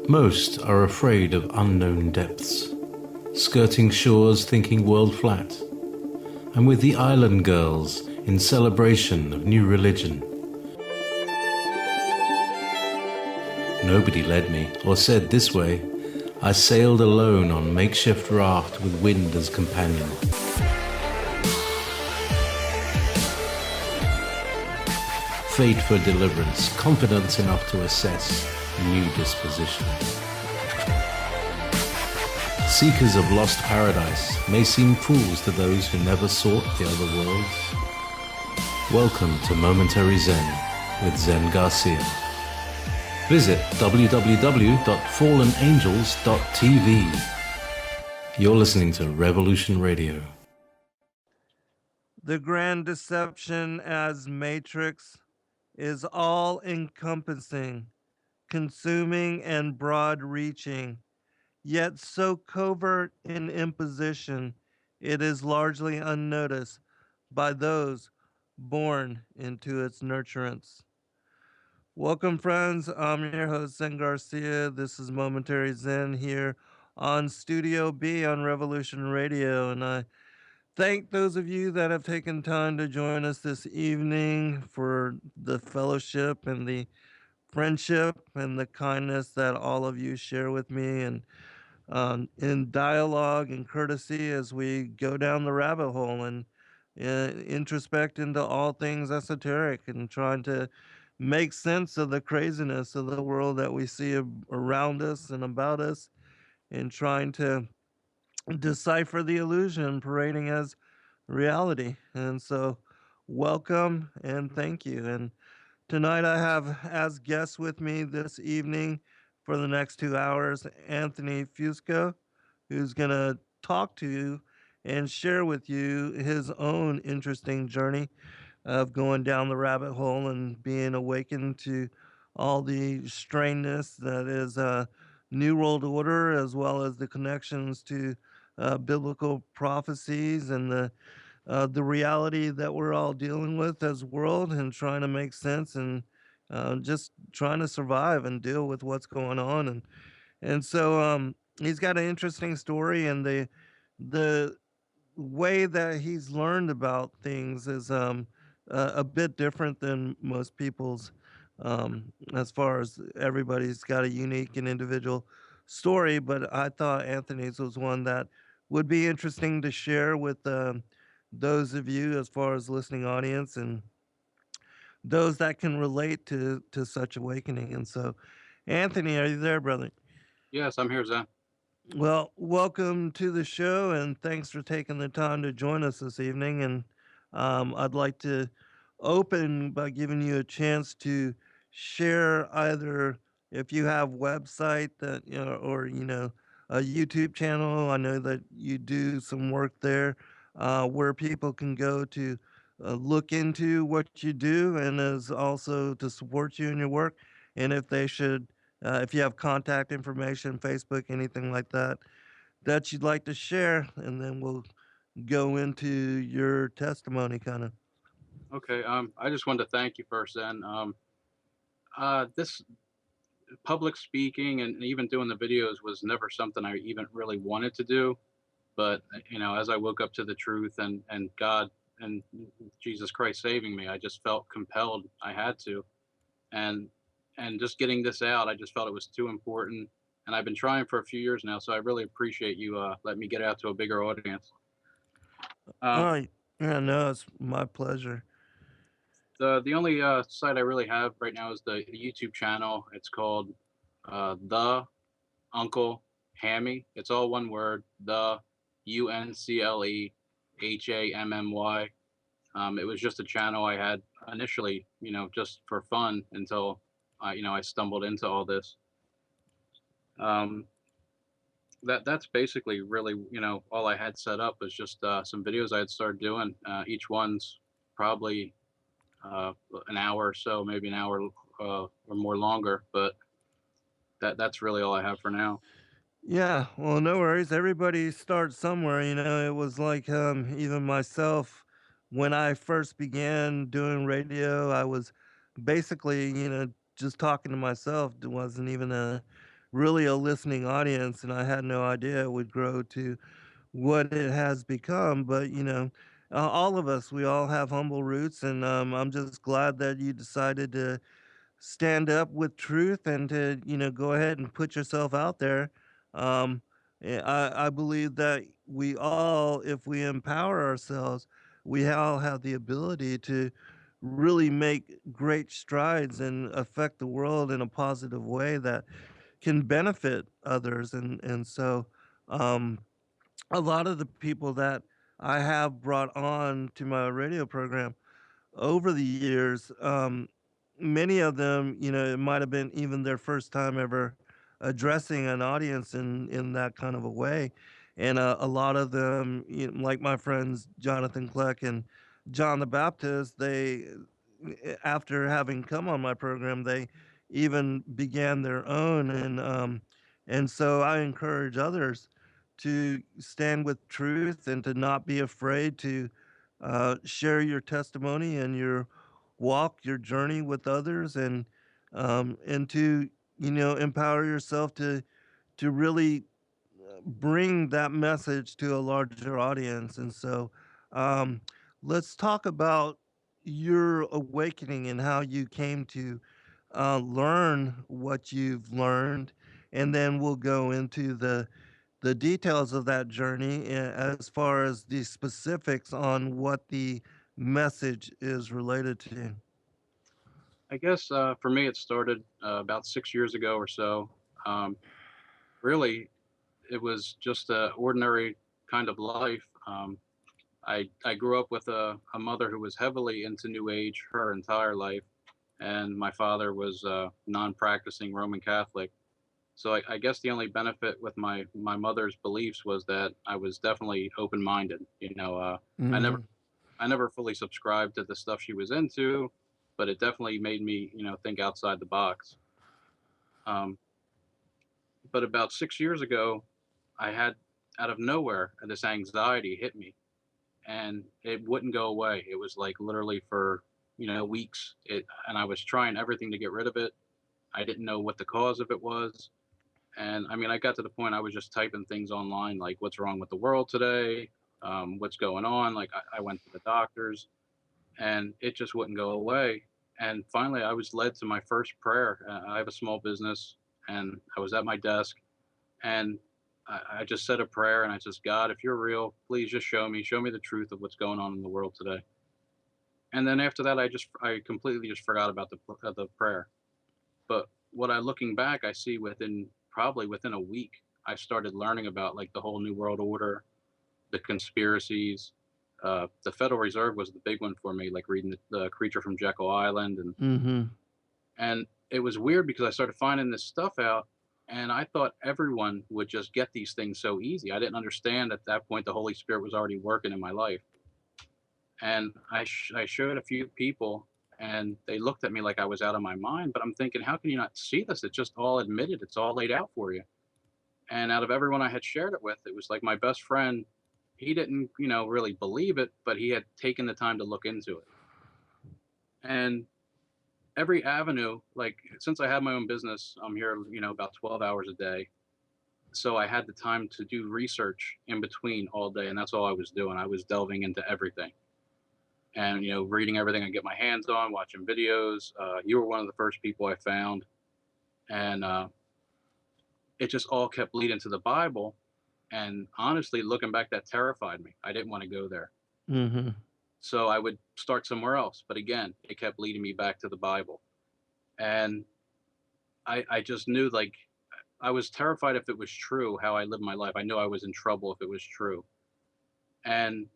Most are afraid of unknown depths, skirting shores thinking world flat. I'm with the island girls in celebration of new religion. Nobody led me or said this way. I sailed alone on makeshift raft with wind as companion. Fate for deliverance, confidence enough to assess new disposition. Seekers of lost paradise may seem fools to those who never sought the other worlds. Welcome to Momentary Zen with Zen Garcia. Visit www.fallenangels.tv. You're listening to Revolution Radio. The grand deception as matrix is all-encompassing, consuming and broad-reaching, yet so covert in imposition, it is largely unnoticed by those born into its nurturance. Welcome, friends. I'm your host, Zen Garcia. This is Momentary Zen here on Studio B on Revolution Radio, and I thank those of you that have taken time to join us this evening for the fellowship and the friendship and the kindness that all of you share with me, and in dialogue and courtesy as we go down the rabbit hole and introspect into all things esoteric and trying to make sense of the craziness of the world that we see around us and about us, and trying to decipher the illusion parading as reality. And so, welcome and thank you. And tonight I have as guests with me this evening for the next 2 hours Anthony Fusco, who's going to talk to you and share with you his own interesting journey of going down the rabbit hole and being awakened to all the strangeness that is New World Order, as well as the connections to biblical prophecies and the reality that we're all dealing with as a world, and trying to make sense and just trying to survive and deal with what's going on. And so he's got an interesting story, and the way that he's learned about things is a bit different than most people's. As far as everybody's got a unique and individual story, but I thought Anthony's was one that would be interesting to share with those of you as far as listening audience and those that can relate to such awakening. And so, Anthony, are you there, brother? Yes, I'm here, Zen. Well, welcome to the show, and thanks for taking the time to join us this evening. And I'd like to open by giving you a chance to share either if you have website that or a YouTube channel. I know that you do some work there, where people can go to look into what you do, and as also to support you in your work, and if they should if you have contact information, Facebook, anything like that, that you'd like to share, and then we'll go into your testimony, kind of. Okay. I just wanted to thank you first, Zen. This public speaking and even doing the videos was never something I even really wanted to do. But as I woke up to the truth and God and Jesus Christ saving me, I just felt compelled I had to. And just getting this out, I just felt it was too important. And I've been trying for a few years now, so I really appreciate you letting me get out to a bigger audience. All Um, right. Yeah, no, it's my pleasure. the only site I really have right now is the YouTube channel. It's called The Uncle Hammy. It's all one word. The UNCLEHAMMY. It was just a channel I had initially, just for fun until I stumbled into all this. That's basically really all I had set up was just some videos I had started doing. Each one's probably an hour or so, maybe an hour or more longer, but that's really all I have for now. Yeah, well, no worries. Everybody starts somewhere. It was like even myself, when I first began doing radio, I was basically, just talking to myself. It wasn't even a really a listening audience, and I had no idea it would grow to what it has become. But all of us, we all have humble roots, and I'm just glad that you decided to stand up with truth and to go ahead and put yourself out there. I believe that we all, if we empower ourselves, we all have the ability to really make great strides and affect the world in a positive way that can benefit others. And so um a lot of the people that I have brought on to my radio program over the years, many of them, it might have been even their first time ever addressing an audience in that kind of a way. And a lot of them, like my friends Jonathan Kleck and John the Baptist, after having come on my program, they even began their own. And so I encourage others to stand with truth and to not be afraid to share your testimony and your walk, your journey with others, and to empower yourself to really bring that message to a larger audience. And so, um, let's talk about your awakening and how you came to learn what you've learned, and then we'll go into the details of that journey as far as the specifics on what the message is related to. I guess for me, it started about 6 years ago or so. Um, Really, it was just a ordinary kind of life. I grew up with a mother who was heavily into New Age her entire life, and my father was non-practicing Roman Catholic. So I guess the only benefit with my mother's beliefs was that I was definitely open-minded. I never Mhm. I never fully subscribed to the stuff she was into, but it definitely made me think outside the box. Um, but about 6 years ago, I had out of nowhere this anxiety hit me, and it wouldn't go away. It was like literally for weeks. And I was trying everything to get rid of it. I didn't know what the cause of it was. And I mean, I got to the point I was just typing things online like, what's wrong with the world today? What's going on? Like, I went to the doctors and it just wouldn't go away. And finally, I was led to my first prayer. I have a small business and I was at my desk and I just said a prayer and I just, God, if you're real, please just show me the truth of what's going on in the world today. And then after that, I completely just forgot about the prayer. But what I looking back, I see probably within a week, I started learning about like the whole New World Order, the conspiracies. The Federal Reserve was the big one for me, like reading the Creature from Jekyll Island, Mhm. and it was weird because I started finding this stuff out, and I thought everyone would just get these things so easy. I didn't understand at that point the Holy Spirit was already working in my life, and I showed a few people, and they looked at me like I was out of my mind. But I'm thinking, how can you not see this? It's just all admitted. It's all laid out for you. And out of everyone I had shared it with, it was like my best friend. He didn't, really believe it, but he had taken the time to look into it. And every avenue, like since I have my own business, I'm here, about 12 hours a day. So I had the time to do research in between all day, and that's all I was doing. I was delving into everything and, reading everything I get my hands on, watching videos. You were one of the first people I found, and it just all kept leading to the Bible. And honestly, looking back, that terrified me. I didn't want to go there. Mhm. So I would start somewhere else. But again, it kept leading me back to the Bible. And I just knew like I was terrified if it was true how I lived my life. I knew I was in trouble if it was true. And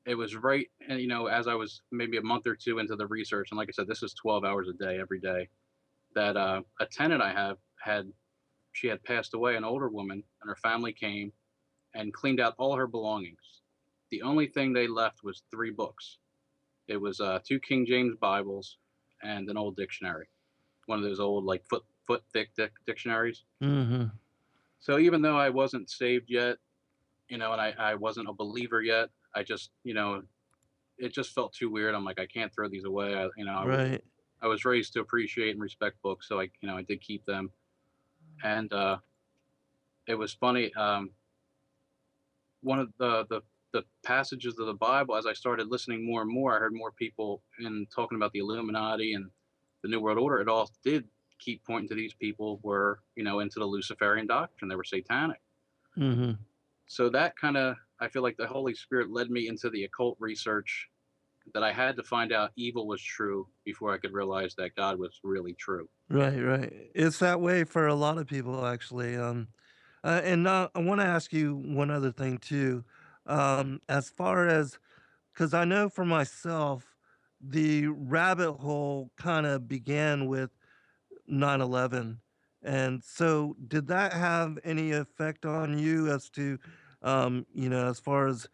it was right. And, as I was maybe a month or two into the research, and like I said, this is 12 hours a day, every day, that a tenant I have she had passed away, an older woman, and her family came and cleaned out all her belongings. The only thing they left was three books. It was two King James Bibles and an old dictionary, one of those old like foot thick dictionaries. Mhm. So even though I wasn't saved yet, and I wasn't a believer yet, I just it just felt too weird. I'm like, I can't throw these away. Right. I was raised to appreciate and respect books, so I did keep them. And it was funny. One of the passages of the Bible, as I started listening more and more, I heard more people in talking about the Illuminati and the New World Order. It all did keep pointing to these people were, into the Luciferian doctrine. They were satanic. Hmm. So that kind of, I feel like the Holy Spirit led me into the occult research that I had to find out evil was true before I could realize that God was really true. Right, right. It's that way for a lot of people, actually. And now I want to ask you one other thing too. As far as, because I know for myself, the rabbit hole kind of began with 9/11. And so did that have any effect on you as to, as far as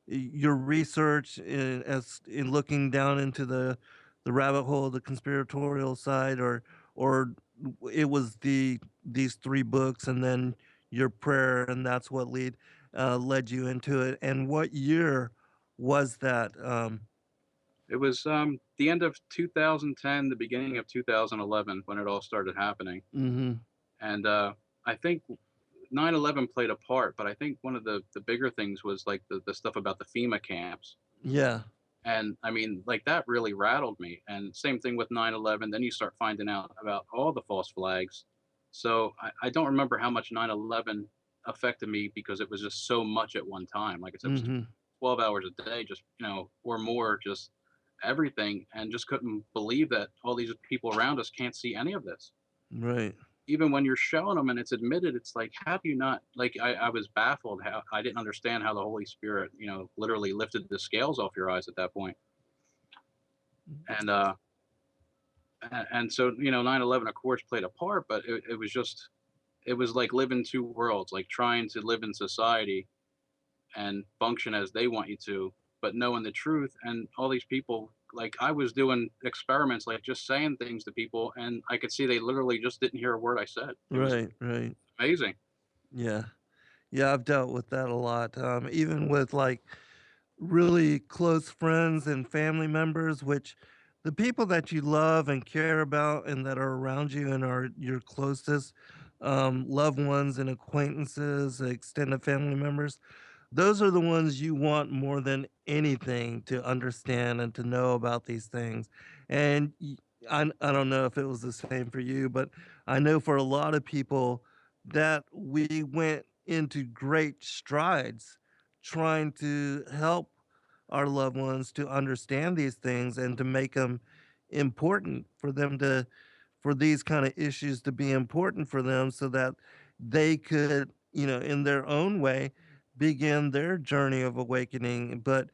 your research as in looking down into the rabbit hole, the conspiratorial side, or it was these three books and then your prayer, and that's what led you into it. And what year was that? It was the end of 2010, the beginning of 2011 when it all started happening. Mhm. And I think 9/11 played a part, but I think one of the bigger things was like the stuff about the FEMA camps. Yeah. And I mean, like that really rattled me. And same thing with 9/11. Then you start finding out about all the false flags. So I don't remember how much 9/11 affected me because it was just so much at one time. Like I said, it was Mhm. 12 hours a day, just, or more, just everything. And just couldn't believe that all these people around us can't see any of this. Right. Even when you're showing them and it's admitted, it's like, how do you not, like, I was baffled how I didn't understand how the Holy Spirit, literally lifted the scales off your eyes at that point. And, and so, 9/11, of course, played a part, but it was just, it was like living two worlds, like trying to live in society and function as they want you to, but knowing the truth. And all these people, like I was doing experiments, like just saying things to people, and I could see they literally just didn't hear a word I said. It was Right, right. amazing. Yeah. Yeah, I've dealt with that a lot. Even with like really close friends and family members, which the people that you love and care about and that are around you and are your closest loved ones and acquaintances, extended family members, those are the ones you want more than anything to understand and to know about these things. And I don't know if it was the same for you, but I know for a lot of people that we went into great strides trying to help our loved ones to understand these things and to make them important for them to for these kind of issues to be important for them so that they could, in their own way begin their journey of awakening. But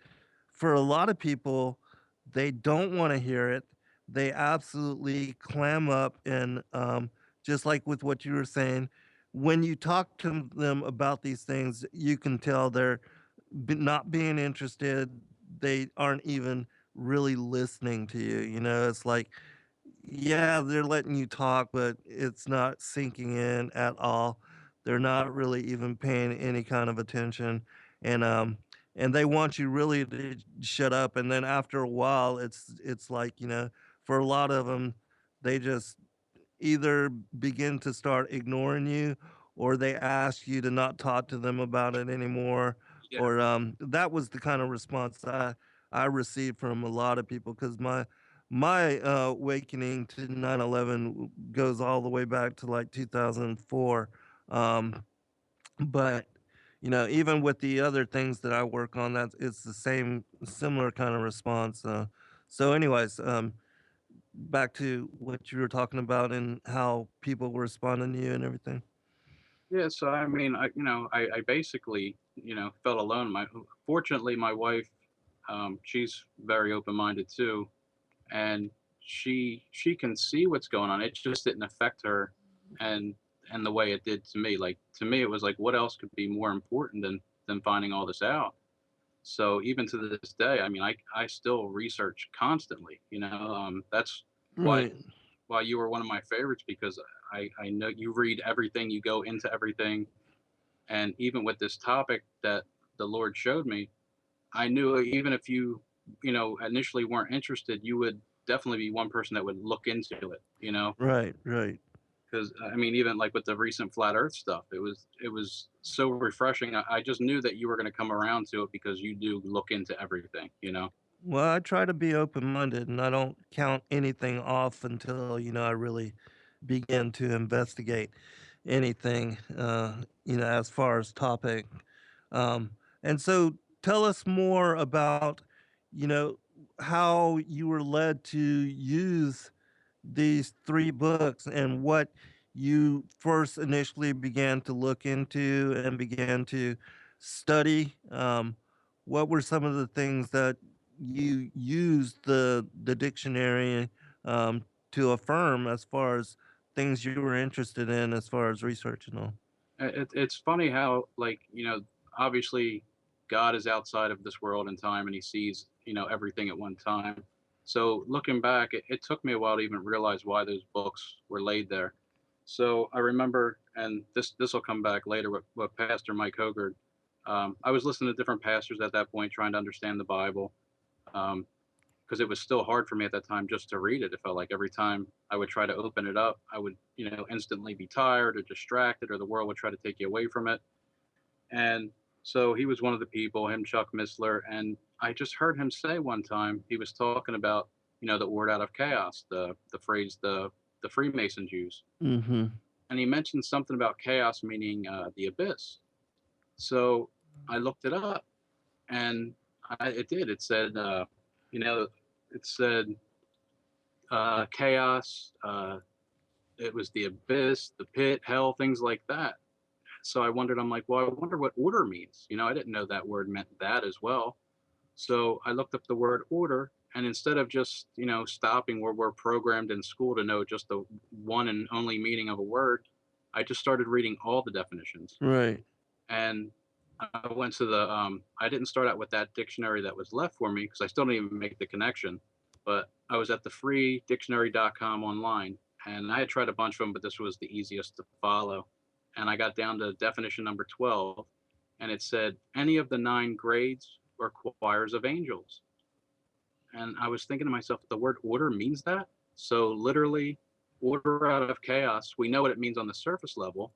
for a lot of people, they don't want to hear it. They absolutely clam up. And just like with what you were saying, when you talk to them about these things, you can tell they're not being interested. They aren't even really listening to you. It's like, yeah, they're letting you talk, but it's not sinking in at all. They're not really even paying any kind of attention, and and they want you really to shut up. And then after a while, it's like for a lot of them, they just either begin to start ignoring you, or they ask you to not talk to them about it anymore. Yeah. Or that was the kind of response I received from a lot of people because my awakening to 9/11 goes all the way back to like 2004. But even with the other things that I work on, that it's the same similar kind of response. So anyways, back to what you were talking about and how people were responding to you and everything. Yeah, so I mean, I basically, felt alone. Fortunately, my wife, she's very open-minded too, and she can see what's going on. It just didn't affect her, and the way it did to me. Like to me, it was like, what else could be more important than finding all this out? So even to this day, I mean, I still research constantly. That's why Right. you were one of my favorites because I know you read everything, you go into everything. And even with this topic that the Lord showed me, I knew even if you, initially weren't interested, you would definitely be one person that would look into it. Right. Right. Because I mean, even like with the recent flat Earth stuff, it was so refreshing. I just knew that you were going to come around to it because you do look into everything, you know. Well, I try to be open-minded, and I don't count anything off until, I really begin to investigate anything, as far as topic. Um, and so tell us more about, you know, how you were led to use these 3 books and what you first initially began to look into and began to study. What were some of the things that you used the dictionary to affirm as far as things you were interested in as far as research and all? It's funny how, like, obviously God is outside of this world and time, and He sees, everything at one time. So looking back, it took me a while to even realize why those books were laid there. So I remember, and this will come back later with Pastor Mike Hogard. I was listening to different pastors at that point, trying to understand the Bible. Um, because it was still hard for me at that time just to read it. It felt like every time I would try to open it up, I would, instantly be tired or distracted, or the world would try to take you away from it. And so he was one of the people, him, Chuck Missler. And I just heard him say one time, he was talking about, the word out of chaos, the phrase the Freemasons use. Mhm. And he mentioned something about chaos meaning the abyss. So I looked it up, and it did. It said, you know, it said chaos. It was the abyss, the pit, hell, things like that. So I wondered, I'm like, well, I wonder what order means. I didn't know that word meant that as well. So I looked up the word order, and instead of just, stopping where we're programmed in school to know just the one and only meaning of a word, I just started reading all the definitions. Right. And I went to I didn't start out with that dictionary that was left for me because I still didn't even make the connection. But I was at the freedictionary.com online, and I had tried a bunch of them, but this was the easiest to follow. And I got down to definition number 12, and it said any of the 9 grades or choirs of angels. And I was thinking to myself, the word order means that. So literally, order out of chaos. We know what it means on the surface level,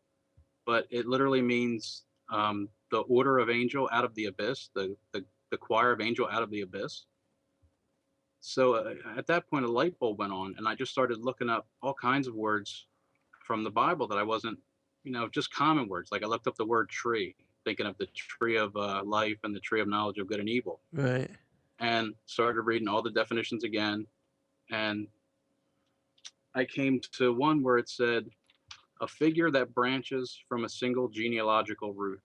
but it literally means the order of angel out of the abyss, the choir of angel out of the abyss. So at that point, a light bulb went on, and I just started looking up all kinds of words from the Bible that I wasn't, just common words. Like I looked up the word tree, thinking of the tree of life and the tree of knowledge of good and evil, Right. and started reading all the definitions again. And I came to one where it said, a figure that branches from a single genealogical root.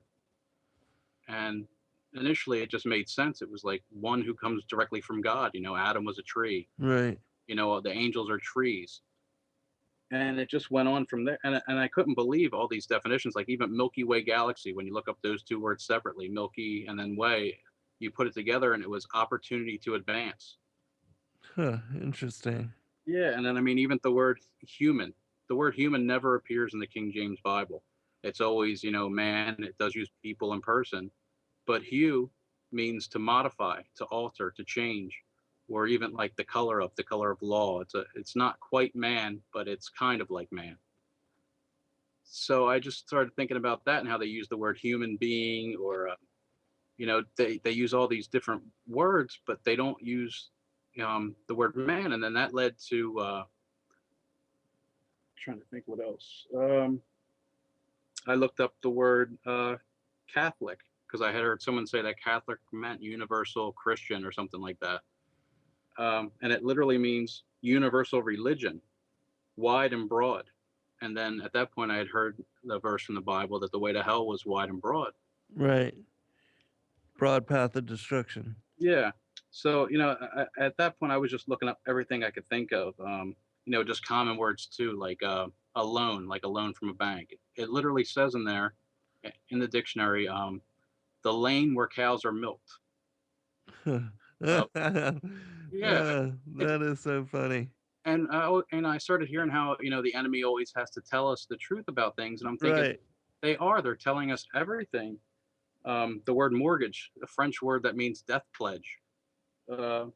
And initially it just made sense. It was like one who comes directly from God. Adam was a tree. Right. The angels are trees. And it just went on from there. And I couldn't believe all these definitions, like even Milky Way galaxy, when you look up those 2 words separately, Milky and then way, you put it together and it was opportunity to advance. Huh, interesting. Yeah. And then, I mean, even the word human never appears in the King James Bible. It's always, man. It does use people in person. But hue means to modify, to alter, to change, or even like the color of law. It's not quite man, but it's kind of like man. So I just started thinking about that and how they use the word human being, or they use all these different words, but they don't use the word man. And then that led to trying to think what else. I looked up the word Catholic, because I had heard someone say that Catholic meant universal Christian or something like that. And it literally means universal religion, wide and broad. And then at that point, I had heard the verse from the Bible that the way to hell was wide and broad. Right. Broad path of destruction. Yeah. So, at that point, I was just looking up everything I could think of, just common words too, like a loan, like a loan from a bank. It literally says in there, in the dictionary, the lane where cows are milked. Uh, yeah, That is so funny. and I started hearing how the enemy always has to tell us the truth about things, and I'm thinking Right. they're telling us everything. The word mortgage, a French word that means death pledge. The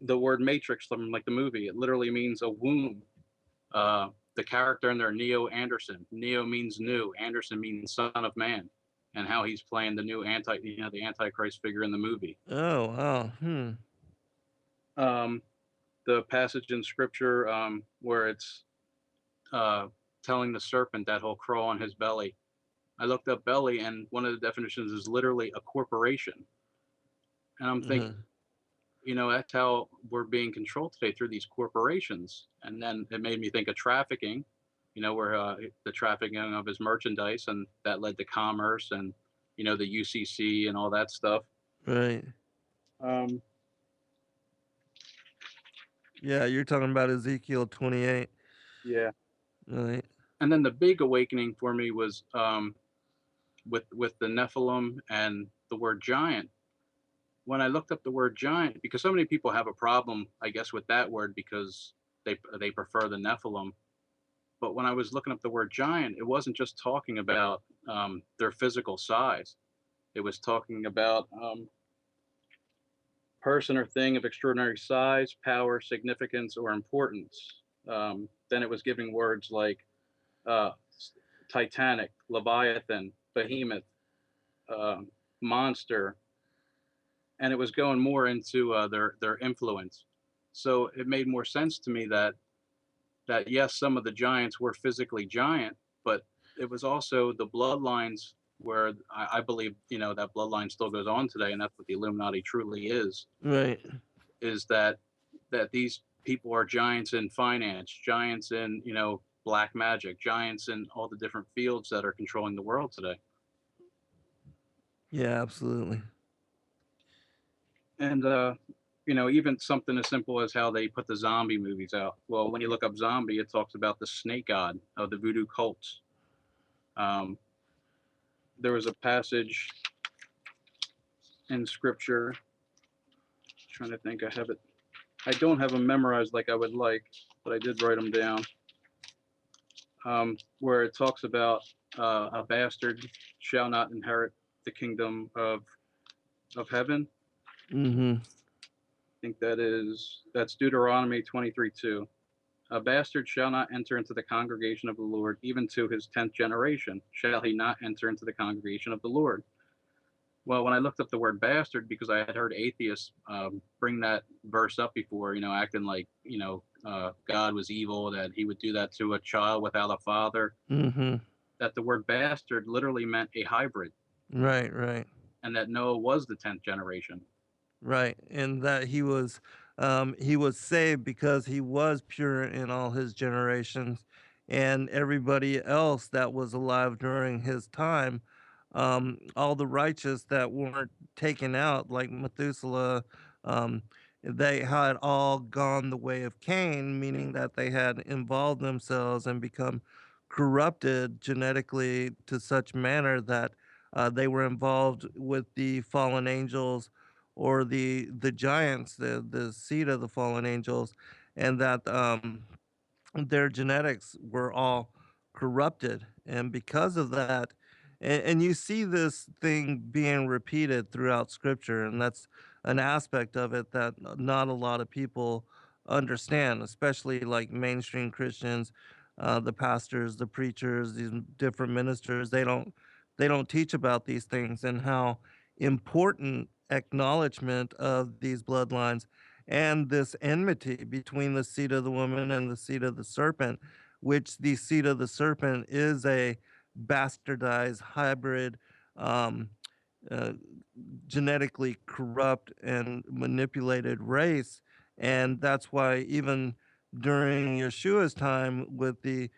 word matrix from like the movie, it literally means a womb. the character in there, Neo Anderson. Neo means new. Anderson means son of man, and how he's playing the new the Antichrist figure in the movie. Oh, wow. Um, the passage in scripture where it's telling the serpent that he'll crawl on his belly. I looked up belly, and one of the definitions is literally a corporation. And I'm thinking, that's how we're being controlled today, through these corporations. And then it made me think of trafficking, where the trafficking of his merchandise, and that led to commerce and, the UCC and all that stuff. Right. Um, Yeah, you're talking about Ezekiel 28. yeah. Right. And then the big awakening for me was with the Nephilim and the word giant. When I looked up the word giant, because so many people have a problem, I guess, with that word because they prefer the Nephilim. But when I was looking up the word giant, it wasn't just talking about their physical size. It was talking about person or thing of extraordinary size, power, significance, or importance. Then it was giving words like Titanic, Leviathan, Behemoth, monster, and it was going more into their influence. So it made more sense to me that yes, some of the giants were physically giant, but it was also the bloodlines where I believe that bloodline still goes on today, and that's what the Illuminati truly is. Right. Is that these people are giants in finance, giants in black magic, giants in all the different fields that are controlling the world today. Yeah, absolutely. And even something as simple as how they put the zombie movies out. Well, when you look up zombie, it talks about the snake god of the voodoo cults. There was a passage in scripture. Trying to think, I don't have them memorized like I would like, but I did write them down. Where it talks about a bastard shall not inherit the kingdom of heaven. Mm-hmm. I think that's Deuteronomy 23:2. A bastard shall not enter into the congregation of the Lord, even to his 10th generation shall he not enter into the congregation of the Lord. Well, when I looked up the word bastard, because I had heard atheists bring that verse up before, acting like, God was evil, that he would do that to a child without a father, that the word bastard literally meant a hybrid. Right, right. And that Noah was the 10th generation. Right. And that he was saved because he was pure in all his generations, and everybody else that was alive during his time, all the righteous that weren't taken out, like Methuselah, um, they had all gone the way of Cain, meaning that they had involved themselves and become corrupted genetically to such manner that they were involved with the fallen angels, or the giants, the seed of the fallen angels, and that their genetics were all corrupted. And because of that, and you see this thing being repeated throughout scripture, and that's an aspect of it that not a lot of people understand, especially like mainstream Christians, the pastors, the preachers, these different ministers. They don't teach about these things and how important acknowledgement of these bloodlines and this enmity between the seed of the woman and the seed of the serpent, which the seed of the serpent is a bastardized hybrid, um, uh, genetically corrupt and manipulated race. And that's why even during Yeshua's time with the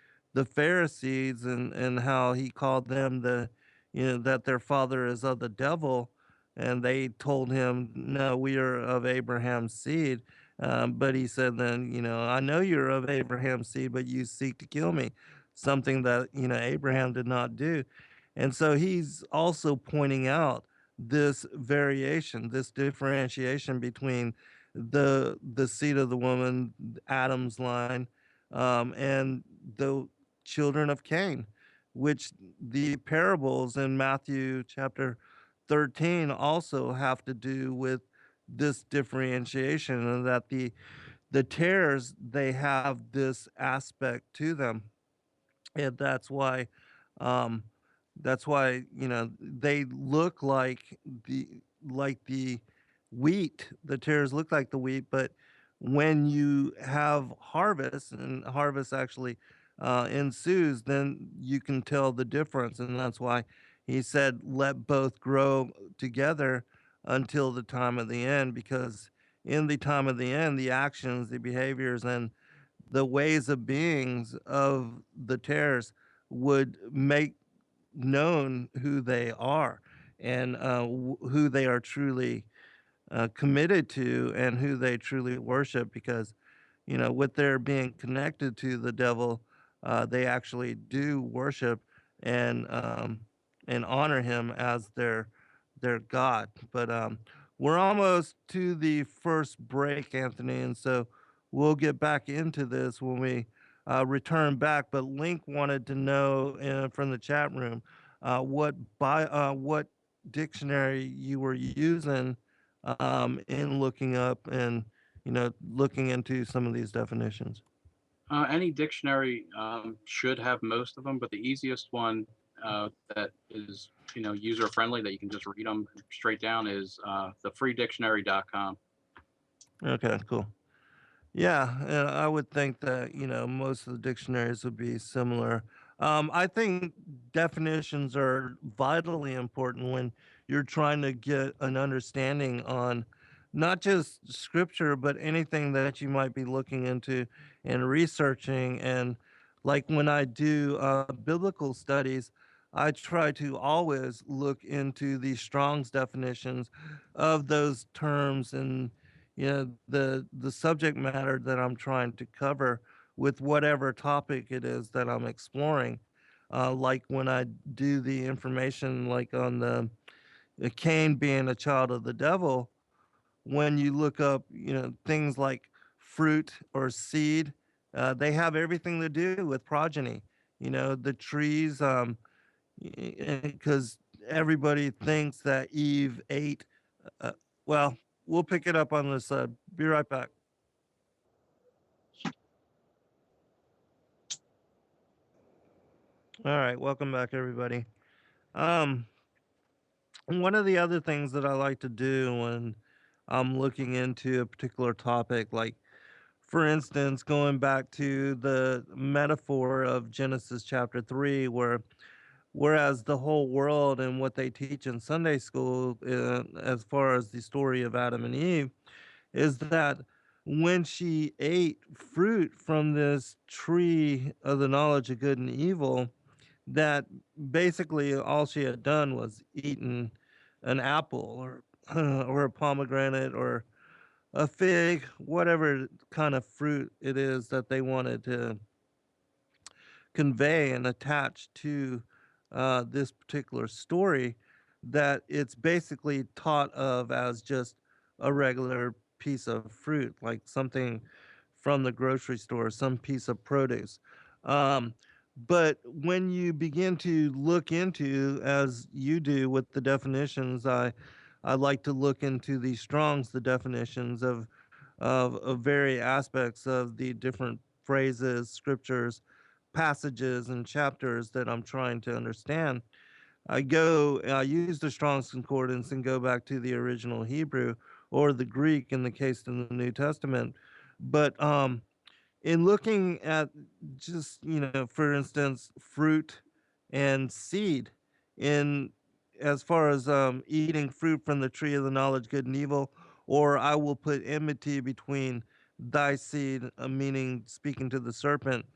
Pharisees, and how he called them that their father is of the devil, and they told him, no, we are of Abraham's seed. But he said, then, I know you're of Abraham's seed, but you seek to kill me, something that, Abraham did not do. And so he's also pointing out this variation, this differentiation between the seed of the woman, Adam's line, and the children of Cain, which the parables in Matthew chapter 13 also have to do with this differentiation, and that the tares, they have this aspect to them. and um that's why, they look the like the wheat. The tares look like the wheat, but when you have harvest, and harvest actually ensues, then you can tell the difference. And that's why he said let both grow together until the time of the end, because in the time of the end, the actions, the behaviors, and the ways of beings of the tares would make known who they are, and who they are truly committed to, and who they truly worship. Because with their being connected to the devil, they actually do worship and honor him as their god. But we're almost to the first break, Anthony, and so we'll get back into this when we return back. But Link wanted to know from the chat room what dictionary you were using in looking up and looking into some of these definitions. Any dictionary should have most of them, but the easiest one that is user friendly that you can just read them straight down is thefreedictionary.com. Okay, cool. Yeah, and I would think that, most of the dictionaries would be similar. I think definitions are vitally important when you're trying to get an understanding on not just scripture, but anything that you might be looking into and researching. And like when I do biblical studies, I try to always look into the Strong's definitions of those terms, and the subject matter that I'm trying to cover with whatever topic it is that I'm exploring. Like when I do the information, like on the Cain being a child of the devil, when you look up, things like fruit or seed, they have everything to do with progeny. The trees, because everybody thinks that Eve ate. Uh, well, we'll pick it up on this. Be right back. All right, welcome back, everybody. Um, One of the other things that I like to do when I'm looking into a particular topic, like for instance, going back to the metaphor of Genesis chapter 3, whereas the whole world and what they teach in Sunday school, as far as the story of Adam and Eve, is that when she ate fruit from this tree of the knowledge of good and evil, that basically all she had done was eaten an apple, or or a pomegranate, or a fig, whatever kind of fruit it is that they wanted to convey and attach to this particular story, that it's basically taught of as just a regular piece of fruit, like something from the grocery store, some piece of produce. Um, but when you begin to look into, as you do with the definitions, I like to look into the Strong's, the definitions of very aspects of the different phrases, scriptures, passages, and chapters that I'm trying to understand. I use the Strong's Concordance and go back to the original Hebrew, or the Greek in the case in the New Testament. But in looking at, just, for instance, fruit and seed, in as far as eating fruit from the tree of the knowledge good and evil, or I will put enmity between thy seed, meaning speaking to the serpent,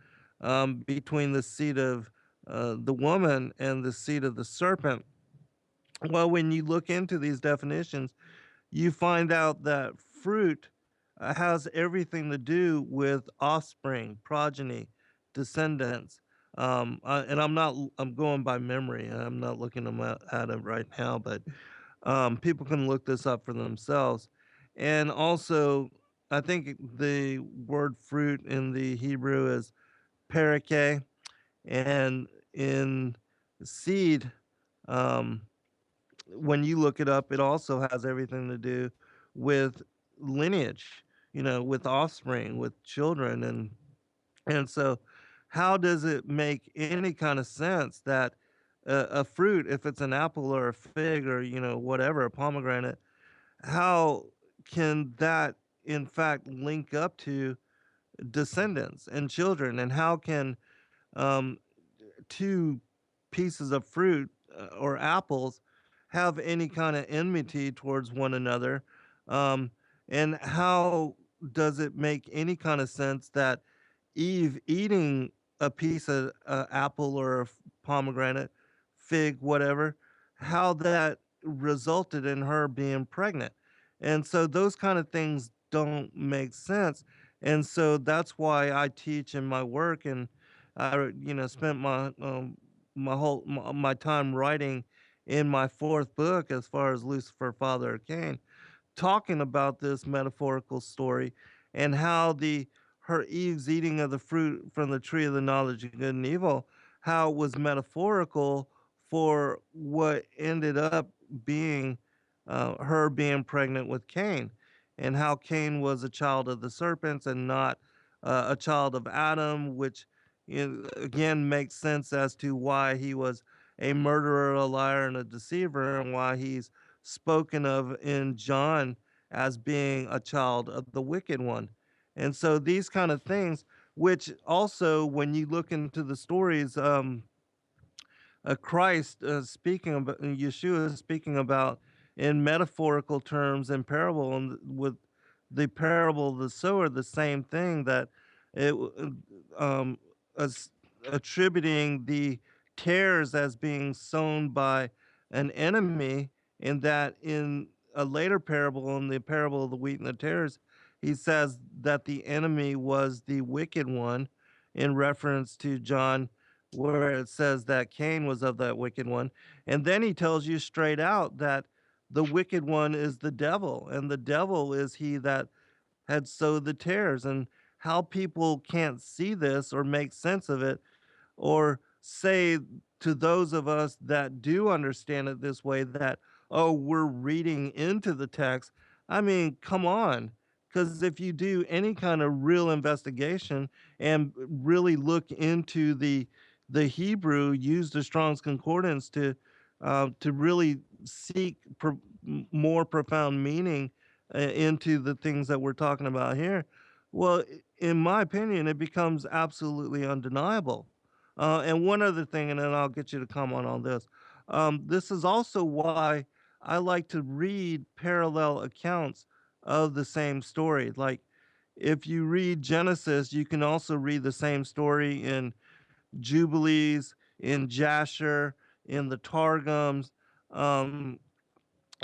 between the seed of the woman and the seed of the serpent. Well, when you look into these definitions, you find out that fruit has everything to do with offspring, progeny, descendants. And I'm going by memory. I'm not looking at it right now, but people can look this up for themselves. And also, I think the word fruit in the Hebrew is perike, and in seed, um, when you look it up, it also has everything to do with lineage, with offspring, with children, and so how does it make any kind of sense that a fruit, if it's an apple or a fig or whatever, a pomegranate, how can that in fact link up to descendants and children, and how can um, two pieces of fruit or apples have any kind of enmity towards one another? Um, and how does it make any kind of sense that Eve eating a piece of apple or a pomegranate, fig, whatever, how that resulted in her being pregnant? And so those kind of things don't make sense. And so that's why I teach in my work, and I, spent my time writing in my fourth book as far as Lucifer, father of Cain, talking about this metaphorical story and how the her Eve's eating of the fruit from the tree of the knowledge of good and evil, how it was metaphorical for what ended up being her being pregnant with Cain, and how Cain was a child of the serpents and not a child of Adam, which again makes sense as to why he was a murderer, a liar, and a deceiver, and why he's spoken of in John as being a child of the wicked one. And so these kind of things, which also, when you look into the stories, Christ speaking about Yeshua speaking about in metaphorical terms and parable, and with the parable of the sower, the same thing, that it um, as attributing the tares as being sown by an enemy, in that in a later parable, in the parable of the wheat and the tares, he says that the enemy was the wicked one, in reference to John, where it says that Cain was of that wicked one. And then he tells you straight out that the wicked one is the devil, and the devil is he that had sowed the tares. And how people can't see this or make sense of it, or say to those of us that do understand it this way that, oh, we're reading into the text. I mean, come on. Because if you do any kind of real investigation and really look into the Hebrew, use the Strong's Concordance to really seek more profound meaning into the things that we're talking about here, well, in my opinion, it becomes absolutely undeniable. And one other thing, and then I'll get you to comment on this. This is also why I like to read parallel accounts of the same story. Like, if you read Genesis, you can also read the same story in Jubilees, in Jasher, in the Targums, um,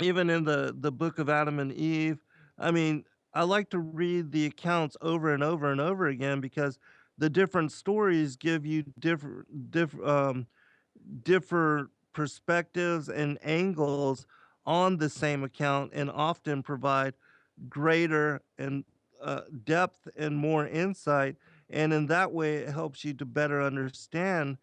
even in the book of Adam and Eve. I mean, I like to read the accounts over and over and over again, because the different stories give you different perspectives and angles on the same account, and often provide greater and depth and more insight. And in that way, it helps you to better understand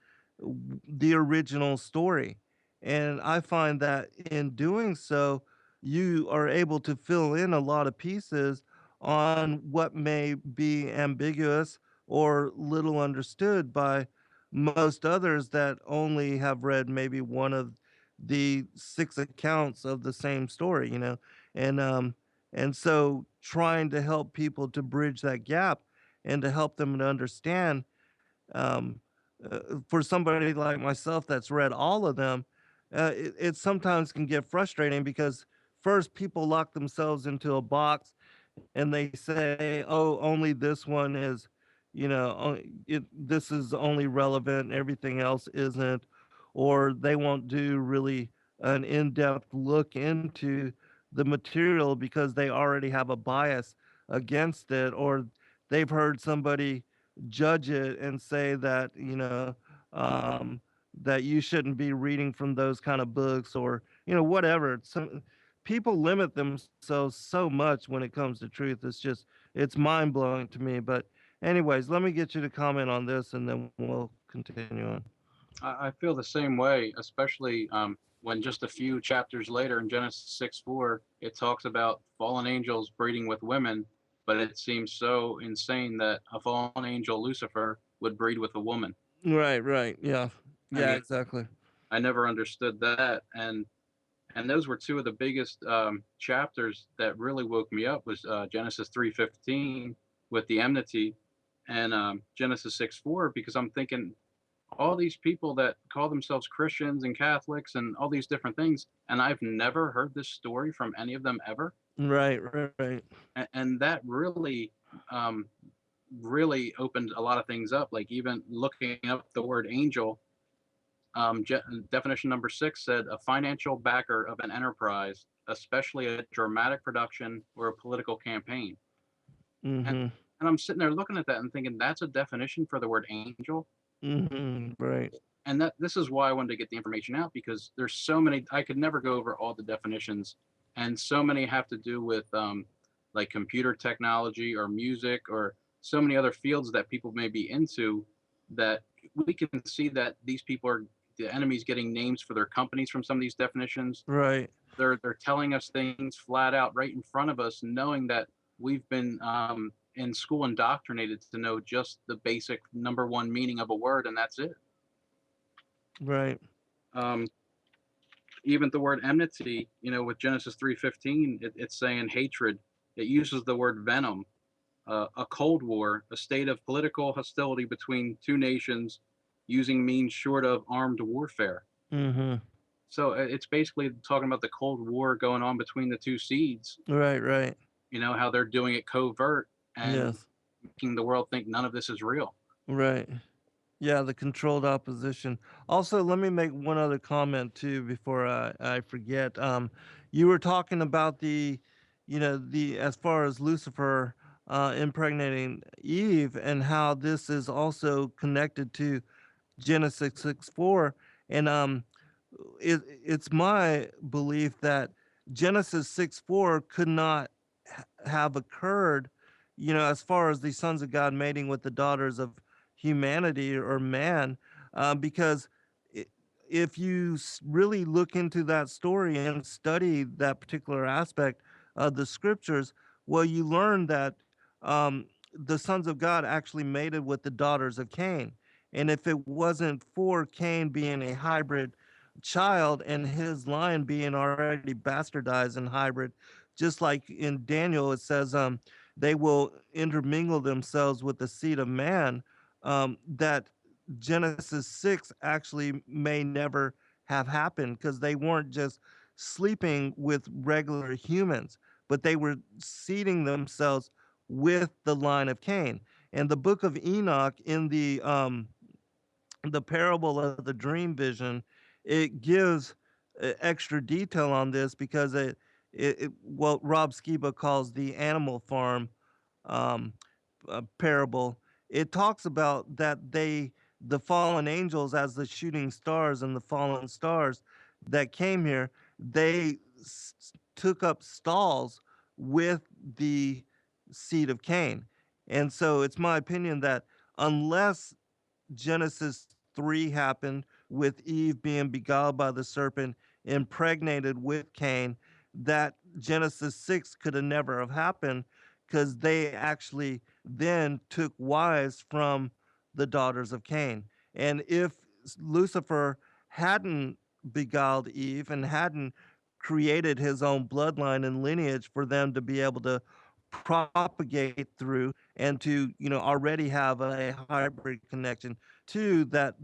the original story. And I find that in doing so, you are able to fill in a lot of pieces on what may be ambiguous or little understood by most others that only have read maybe one of the six accounts of the same story. And so trying to help people to bridge that gap and to help them to understand, um, for somebody like myself that's read all of them, it sometimes can get frustrating, because first people lock themselves into a box and they say, "Oh, only this one is, this is only relevant, everything else isn't," or they won't do really an in-depth look into the material because they already have a bias against it, or they've heard somebody judge it and say that, um, that you shouldn't be reading from those kind of books, or whatever. Some people limit themselves so much when it comes to truth. It's mind blowing to me. But anyways, let me get you to comment on this, and then we'll continue on. I feel the same way, especially when just a few chapters later in Genesis 6:4, it talks about fallen angels breeding with women. But it seems so insane that a fallen angel, Lucifer, would breed with a woman. Right. Yeah. I Yeah, mean, exactly. I never understood that, and those were two of the biggest chapters that really woke me up was Genesis 3:15 with the enmity, and Genesis 6:4 because I'm thinking all these people that call themselves Christians and Catholics and all these different things, and I've never heard this story from any of them ever, Right. and that um, really opened a lot of things up. Like even looking up the word angel, definition number 6 said a financial backer of an enterprise, especially a dramatic production or a political campaign. And Mhm. and I'm sitting there looking at that and thinking that's a definition for the word angel. Right. And that this is why I wanted to get the information out because there's so many I could never go over all the definitions, and so many have to do with like computer technology or music or so many other fields that people may be into that we can see that these people are the enemies getting names for their companies from some of these definitions. Right. They're telling us things flat out right in front of us, knowing that we've been in school indoctrinated to know just the basic number one meaning of a word, and that's it. Right. Um, Even the word enmity, with Genesis 3:15, it's saying hatred. It uses the word venom, a cold war, a state of political hostility between two nations, using means short of armed warfare. Mhm. So it's basically talking about the Cold War going on between the two seeds. Right. How they're doing it covert and Yes. making the world think none of this is real. Right. Yeah, the controlled opposition. Also, let me make one other comment too before I forget. You were talking about the as far as Lucifer impregnating Eve and how this is also connected to Genesis 6:4, and it's my belief that Genesis 6:4 could not have occurred, as far as the sons of God mating with the daughters of humanity or man, because i- if you really look into that story and study that particular aspect of the scriptures, well, you learn that the sons of God actually mated with the daughters of Cain. And if it wasn't for Cain being a hybrid child and his line being already bastardized and hybrid, just like in Daniel, it says, they will intermingle themselves with the seed of man, that Genesis 6 actually may never have happened because they weren't just sleeping with regular humans, but they were seeding themselves with the line of Cain. And the book of Enoch in the parable of the dream vision, it gives extra detail on this because it what Rob Skiba calls the animal farm um, parable. It talks about that the fallen angels, as the shooting stars and the fallen stars that came here, they took up stalls with the seed of Cain. And so it's my opinion that unless Genesis 3 happened with Eve being beguiled by the serpent, impregnated with Cain, that Genesis 6 could have never have happened because they actually then took wives from the daughters of Cain. And if Lucifer hadn't beguiled Eve and hadn't created his own bloodline and lineage for them to be able to propagate through and to already have a hybrid connection to that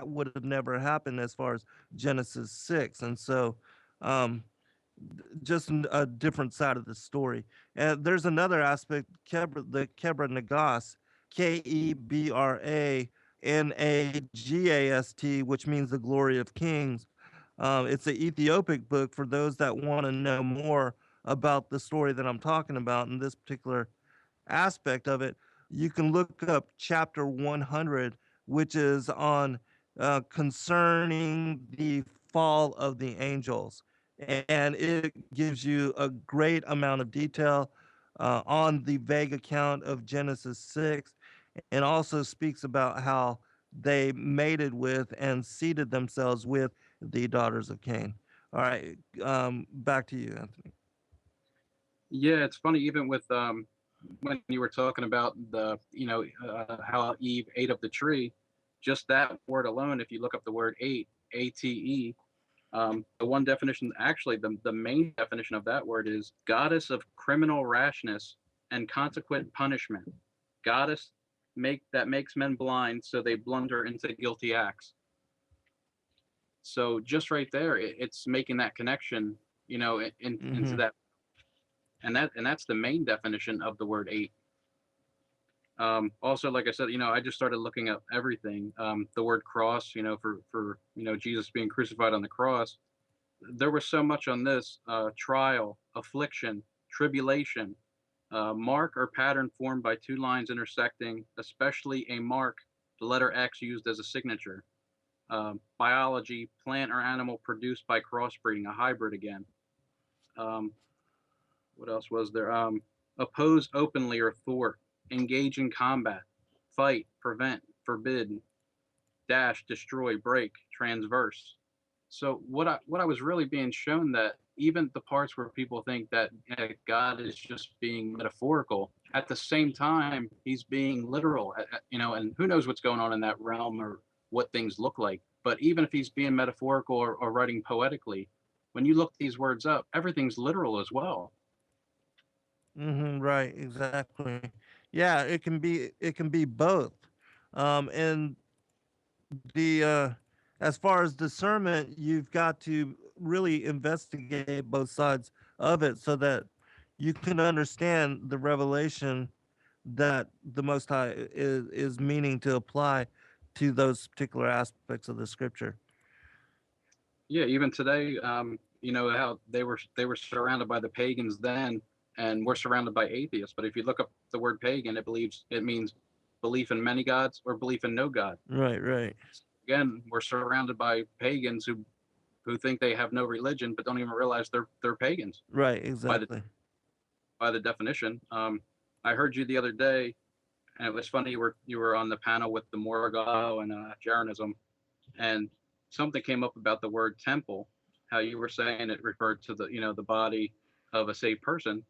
would have never happened as far as Genesis 6. And so um just a different side of the story. And there's another aspect, the Kebra Nagas, KebraNagast, which means the glory of kings. It's an Ethiopic book for those that want to know more about the story that I'm talking about in this particular aspect of it. You can look up chapter 100, which is on concerning the fall of the angels. And it gives you a great amount of detail on the vague account of Genesis 6 and also speaks about how they mated with and seated themselves with the daughters of Cain. All right, back to you, Anthony. Yeah, it's funny even with when you were talking about the, how Eve ate of the tree, just that word alone, if you look up the word ate, ate, the one definition, actually, the main definition of that word is goddess of criminal rashness and consequent punishment. Goddess that makes men blind so they blunder into guilty acts. So just right there, it's making that connection, into Mm-hmm. that, and that's the main definition of the word ate. Also, like I said, I just started looking up everything. The word cross, for Jesus being crucified on the cross. There was so much on this trial, affliction, tribulation, mark or pattern formed by two lines intersecting, especially a mark, the letter X used as a signature. Biology, plant or animal produced by crossbreeding, a hybrid again. Um, what else was there? Oppose openly or thwart, engage in combat, fight, prevent, forbid, dash, destroy, break, transverse. So what I was really being shown, that even the parts where people think that God is just being metaphorical, at the same time he's being literal. And who knows what's going on in that realm or what things look like. But even if he's being metaphorical or writing poetically, when you look these words up, everything's literal as well. Mm-hmm. Right. Exactly. Yeah. It can be both. And the as far as discernment, you've got to really investigate both sides of it so that you can understand the revelation that the Most High is meaning to apply to those particular aspects of the scripture. Yeah, even today, how they were surrounded by the pagans then, and we're surrounded by atheists. But if you look up the word pagan, it means belief in many gods or belief in no god. Right, right, Again, we're surrounded by pagans who think they have no religion, but don't even realize they're pagans right, by the exactly. by the definition. I heard you the other day, and it was funny. You were on the panel with the Morgao and Jeranism, and something came up about the word temple, how you were saying it referred to the body of a saved person,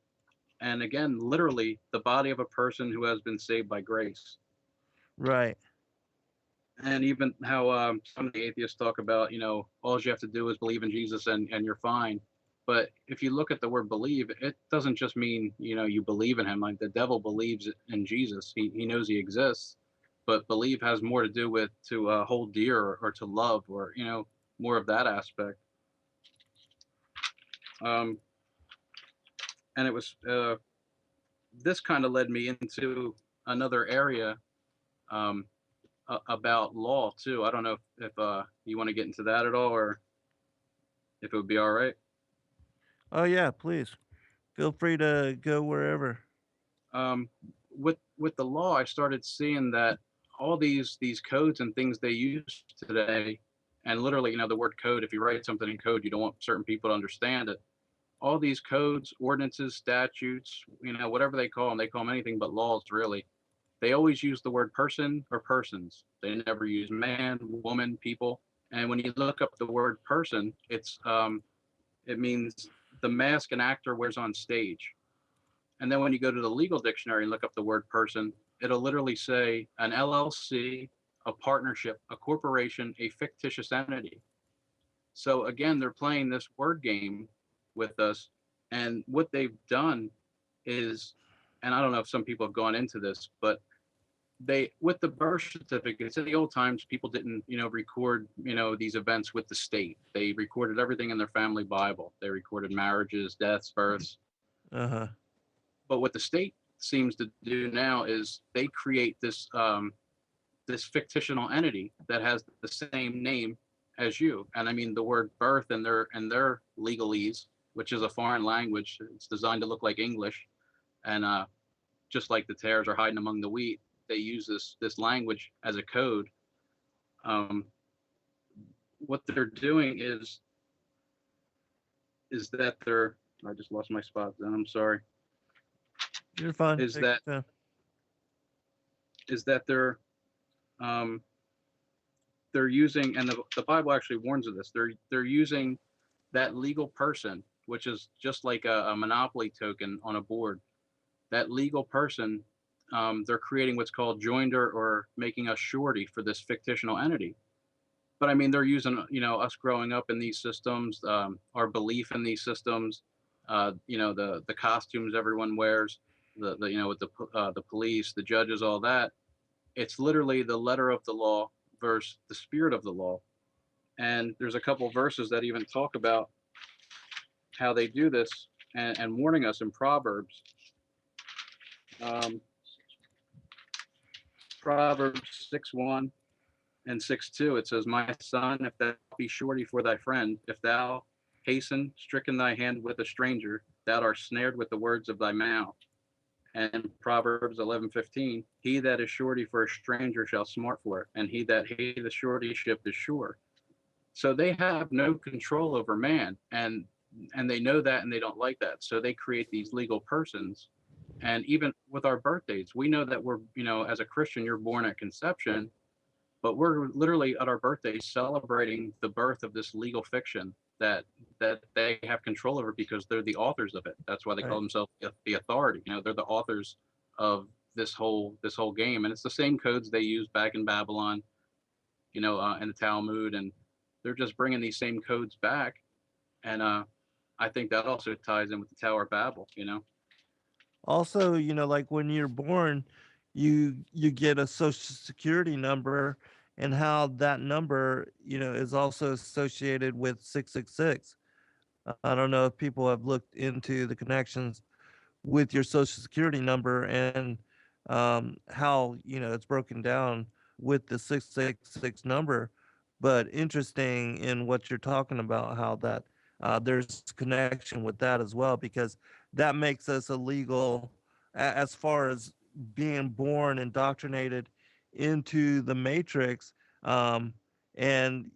and again, literally the body of a person who has been saved by grace. Right, And even how some of the atheists talk about, all you have to do is believe in Jesus and you're fine. But if you look at the word believe, it doesn't just mean, you believe in him. Like the devil believes in Jesus. He knows he exists. But believe has more to do with to hold dear, or to love, or, more of that aspect. Um, and it was this kind of led me into another area, um, about law too. I don't know if you want to get into that at all, or if it would be all right. oh yeah, please feel free to go wherever. um, with the law, I started seeing that all these codes and things they use today, and literally, the word code. If you write something in code, you don't want certain people to understand it. All these codes, ordinances, statutes, whatever they call them anything but laws, really. They always use the word person or persons. They never use man, woman, people. And when you look up the word person, it means the mask an actor wears on stage. And then when you go to the legal dictionary and look up the word person, it'll literally say an LLC, a partnership, a corporation, a fictitious entity. So again, they're playing this word game with us. And what they've done is, and I don't know if some people have gone into this, but they, with the birth certificates in the old times, people didn't, record, these events with the state. They recorded everything in their family Bible. They recorded marriages, deaths, births. Uh huh. But what the state seems to do now is they create this fictional entity that has the same name as you. And I mean, the word birth in their legalese, which is a foreign language, it's designed to look like English. And just like the tares are hiding among the wheat, they use this language as a code. Um, what they're doing is that they're, I just lost my spot. Then I'm sorry. You're fine. Is Take that your time. is that um, they're using, and the Bible actually warns of this. They're using that legal person, which is just like a monopoly token on a board. that legal person, they're creating what's called joinder or making us surety for this fictional entity. But I mean, they're using, us growing up in these systems, our belief in these systems, the costumes everyone wears, with the police, the judges, all that. It's literally the letter of the law versus the spirit of the law. And there's a couple verses that even talk about how they do this, and warning us in Proverbs. Um, Proverbs 6:1 and 6:2, it says, "My son, if thou be surety for thy friend, if thou hasten, stricken thy hand with a stranger, thou art snared with the words of thy mouth." And Proverbs 11:15, "He that is surety for a stranger shall smart for it, and he that hateth suretyship is sure." So they have no control over man, and they know that, and they don't like that. So they create these legal persons. And even with our birthdays, we know that we're, as a Christian, you're born at conception, but we're literally at our birthday celebrating the birth of this legal fiction that they have control over because they're the authors of it. That's why they call Right. themselves the authority. They're the authors of this whole game, and it's the same codes they used back in Babylon, in the Talmud, and they're just bringing these same codes back. And I think that also ties in with the Tower of Babel. Also, like when you're born, you get a social security number, and how that number, is also associated with 666. I don't know if people have looked into the connections with your social security number, and how it's broken down with the 666 number. But interesting in what you're talking about, how that there's connection with that as well, because that makes us illegal as far as being born indoctrinated into the matrix, um, and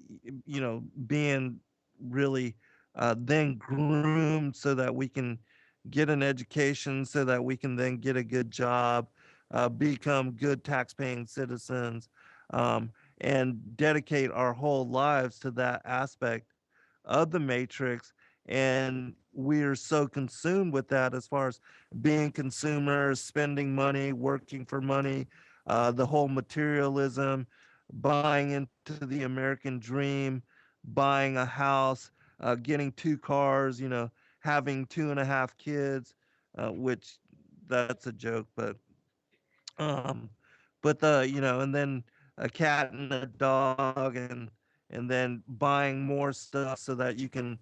being really then groomed so that we can get an education, so that we can then get a good job, become good tax-paying citizens, um, and dedicate our whole lives to that aspect of the matrix. And we're so consumed with that, as far as being consumers, spending money, working for money, the whole materialism, buying into the American dream, buying a house, getting two cars, having two and a half kids, which that's a joke, um, and then a cat and a dog, and then buying more stuff so that you can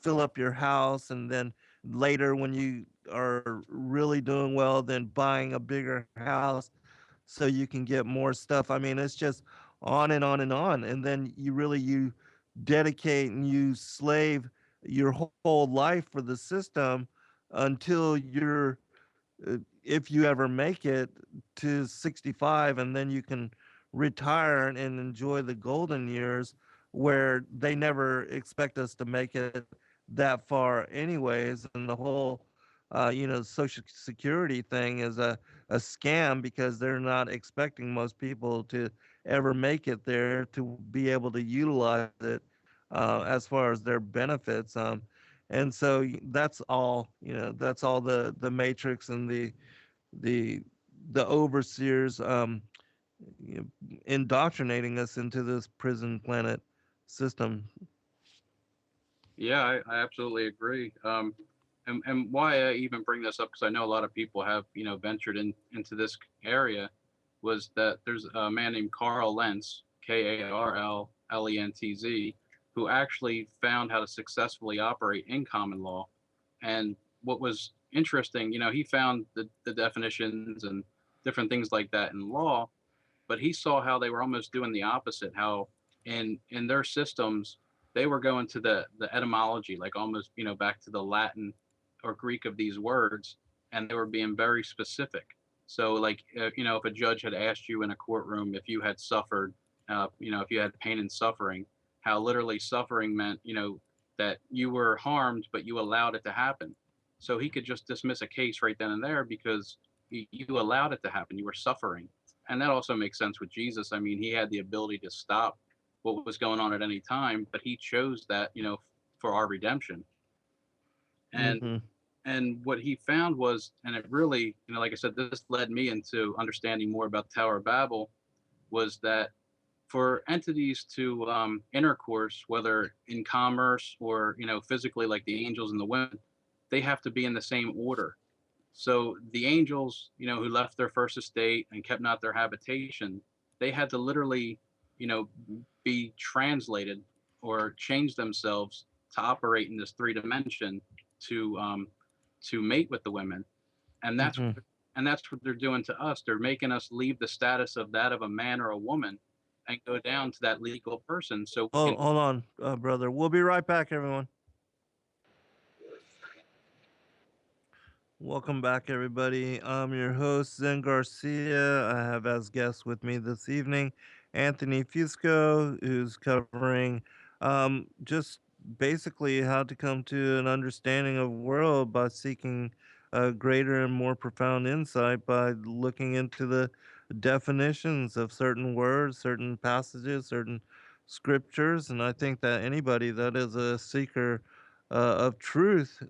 fill up your house, and then later when you are really doing well, then buying a bigger house so you can get more stuff. I mean, it's just on and on and on, and then you dedicate and you slave your whole life for the system until if you ever make it to 65, and then you can retire and enjoy the golden years, where they never expect us to make it that far anyways. And the whole social security thing is a scam, because they're not expecting most people to ever make it there to be able to utilize it as far as their benefits. And so that's all the matrix and the the overseers, you indoctrinating us into this prison planet system. Yeah, I absolutely agree. And why I even bring this up, because I know a lot of people have, ventured into this area, was that there's a man named Carl Lentz, Karllentz, who actually found how to successfully operate in common law. And what was interesting, he found the definitions and different things like that in law, but he saw how they were almost doing the opposite. How in their systems they were going to the etymology, like almost back to the Latin or Greek of these words, and they were being very specific. So like if a judge had asked you in a courtroom if you had suffered, if you had pain and suffering, how literally suffering meant that you were harmed but you allowed it to happen. So he could just dismiss a case right then and there because you allowed it to happen. You were suffering. And that also makes sense with Jesus. I mean, he had the ability to stop what was going on at any time, but he chose that, for our redemption. And Hmm. And what he found was, and it really, like I said, this led me into understanding more about the Tower of Babel, was that for entities to intercourse, whether in commerce or physically, like the angels and the women, they have to be in the same order. So the angels, who left their first estate and kept not their habitation, they had to literally, you know, be translated or change themselves to operate in this three dimension to to mate with the women, and Hmm. that's what they're doing to us. They're making us leave the status of that of a man or a woman and go down to that legal person. So we Oh, can. hold on, brother. We'll be right back, everyone. Welcome back, everybody. I'm your host, Zen Garcia. I have as guest with me this evening Anthony Fusco, who's covering just basically how to come to an understanding of the world by seeking a greater and more profound insight by looking into the definitions of certain words, certain passages, certain scriptures. And I think that anybody that is a seeker of truth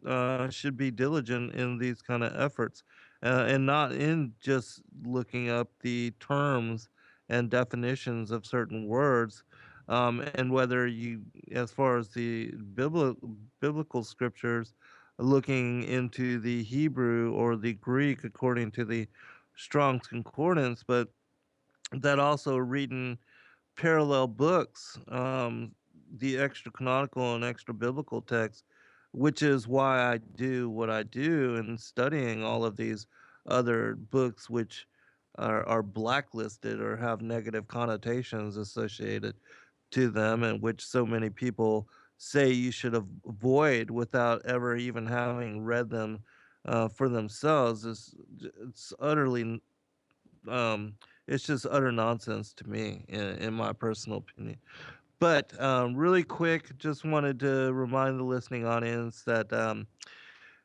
should be diligent in these kind of efforts and not in just looking up the terms and definitions of certain words. And whether you, as far as the biblical scriptures, looking into the Hebrew or the Greek according to the Strong's Concordance, but that also reading parallel books, the extra canonical and extra biblical texts, which is why I do what I do in studying all of these other books which are blacklisted or have negative connotations associated to them, and which so many people say you should avoid without ever even having read them for themselves. It's utterly um, it's just utter nonsense to me, in my personal opinion. But really quick, just wanted to remind the listening audience that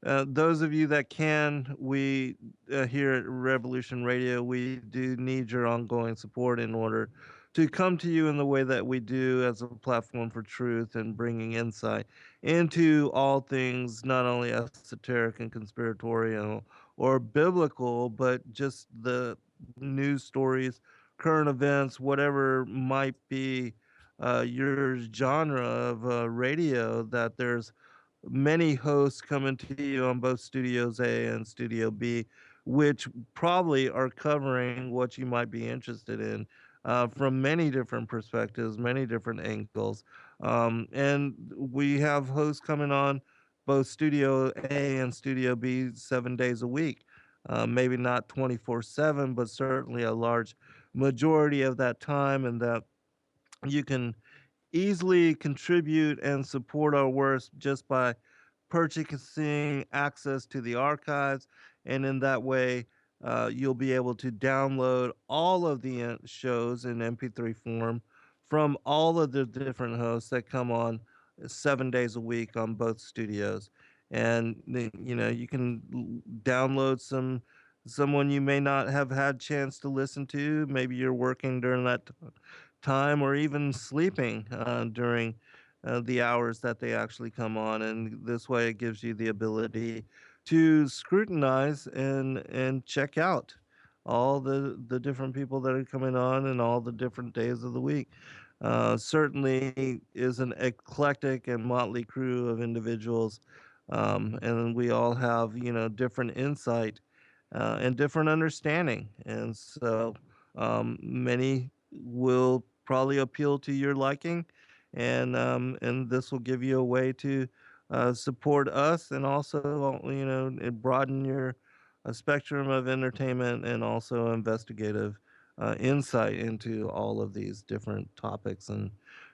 those of you that can, we here at Revolution Radio, we do need your ongoing support in order to come to you in the way that we do as a platform for truth and bringing insight into all things, not only esoteric and conspiratorial or biblical, but just the news stories, current events, whatever might be your genre of radio, that there's many hosts coming to you on both Studios A and Studio B, which probably are covering what you might be interested in from many different perspectives, many different angles. And we have hosts coming on both Studio A and Studio B 7 days a week. Maybe not 24/7, but certainly a large majority of that time, and that you can easily contribute and support our work just by purchasing access to the archives. And in that way, you'll be able to download all of the shows in MP3 form from all of the different hosts that come on 7 days a week on both studios. And you can download someone you may not have had chance to listen to. Maybe you're working during that time or even sleeping during the hours that they actually come on. And this way it gives you the ability to scrutinize and check out all the different people that are coming on and all the different days of the week. Certainly is an eclectic and motley crew of individuals, and we all have different insight and different understanding. And so many will probably appeal to your liking, and this will give you a way to support us, and also broaden your spectrum of entertainment and also investigative insight into all of these different topics and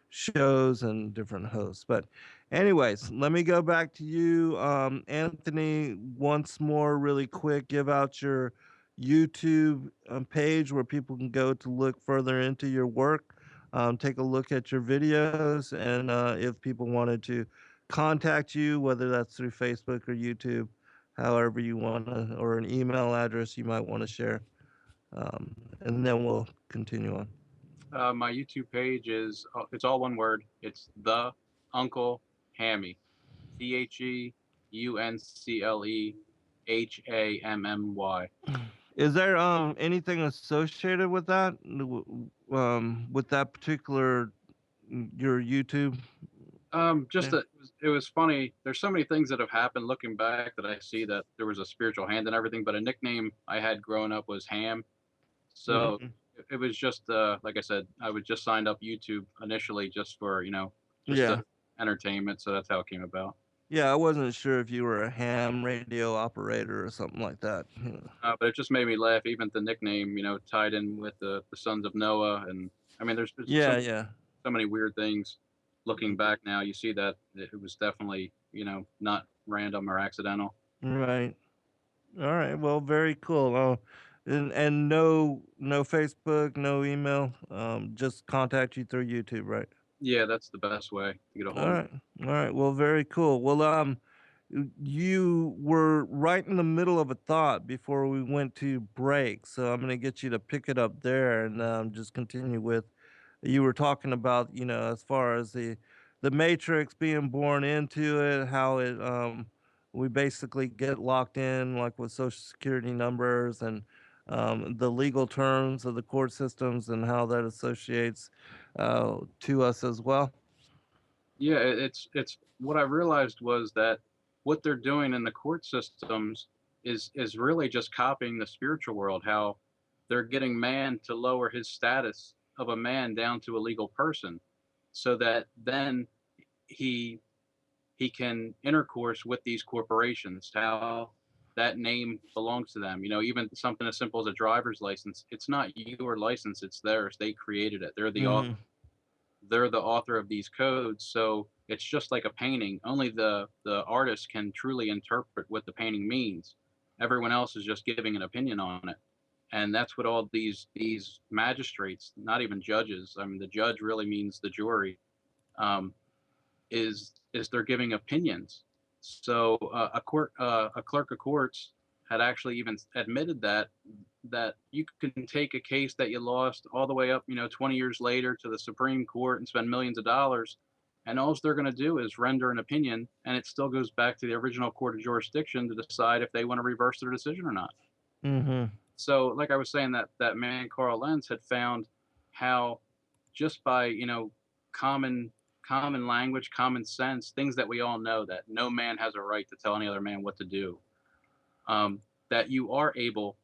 shows and different hosts. But anyways, let me go back to you, Anthony, once more really quick. Give out your YouTube page where people can go to look further into your work, take a look at your videos, and if people wanted to contact you, whether that's through Facebook or YouTube, however you want to, or an email address you might want to share, and then we'll continue on. My YouTube page is it's all one word. It's the Uncle Hammy, THE UNCLEHAMMY. Is there anything associated with that? With that particular your YouTube? Just Yeah. that it was funny. There's so many things that have happened looking back that I see that there was a spiritual hand and everything, but a nickname I had growing up was Ham. So Mhm. it was just like I said, I was just signed up YouTube initially just for, just the Yeah. entertainment. So that's how it came about. Yeah, I wasn't sure if you were a ham radio operator or something like that. Yeah. But it just made me laugh. Even the nickname, tied in with the sons of Noah, and I mean, there's Yeah, yeah. so many weird things. Looking back now, you see that it was definitely, not random or accidental. Right. All right. Well, very cool. And no Facebook, no email. Just contact you through YouTube, right? Yeah, that's the best way to get a All hold of me. right. All right. Well, very cool. Well, you were right in the middle of a thought before we went to break, so I'm going to get you to pick it up there and just continue with. You were talking about, as far as the matrix being born into it, how it we basically get locked in, like with social security numbers and the legal terms of the court systems and how that associates to us as well. Yeah, it's what I realized was that what they're doing in the court systems is really just copying the spiritual world. How they're getting man to lower his status of a man down to a legal person, so that then he he can intercourse with these corporations. How that name belongs to them. Even something as simple as a driver's license. It's not your license; it's theirs. They created it. Mm-hmm. They're the author of these codes, so it's just like a painting. Only the artist can truly interpret what the painting means. Everyone else is just giving an opinion on it. And that's what all these magistrates, not even judges, I mean the judge really means the jury, um, is they're giving opinions. So a clerk of courts had actually even admitted that you can take a case that you lost all the way up, 20 years later to the Supreme Court and spend millions of dollars, and all they're going to do is render an opinion, and it still goes back to the original court of jurisdiction to decide if they want to reverse their decision or not. Mm-hmm. So, like I was saying, that man Carl Lenz had found how just by common common language, common sense, things that we all know that no man has a right to tell any other man what to do. That you are able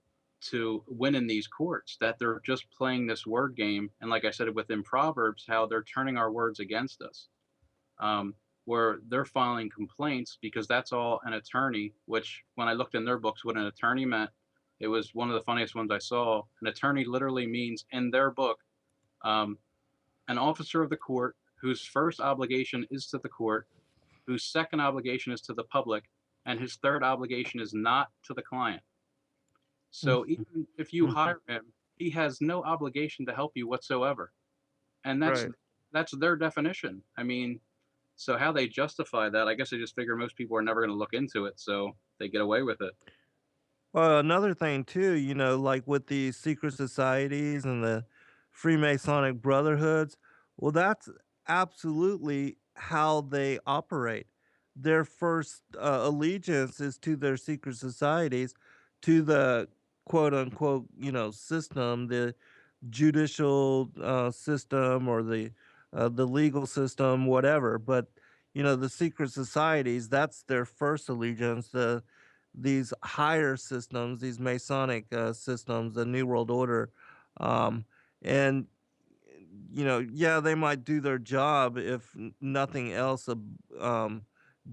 to win in these courts. That they're just playing this word game, and like I said within Proverbs, how they're turning our words against us. Where they're filing complaints because that's all an attorney. Which when I looked in their books, what an attorney meant, it was one of the funniest ones I saw. An attorney literally means in their book, um, an officer of the court whose first obligation is to the court, whose second obligation is to the public, and his third obligation is not to the client. So even if you Mm-hmm. hire him, he has no obligation to help you whatsoever. And that's Right. that's their definition. I mean, so how they justify that, I guess they just figure most people are never going to look into it, so they get away with it. Well, another thing too, like with the secret societies and the Freemasonic brotherhoods, well, that's absolutely how they operate. Their first allegiance is to their secret societies, to the quote unquote, system, the judicial system or the legal system, whatever. But the secret societies, that's their first allegiance. These higher systems, these Masonic systems, the New World Order, um, and yeah, they might do their job if nothing else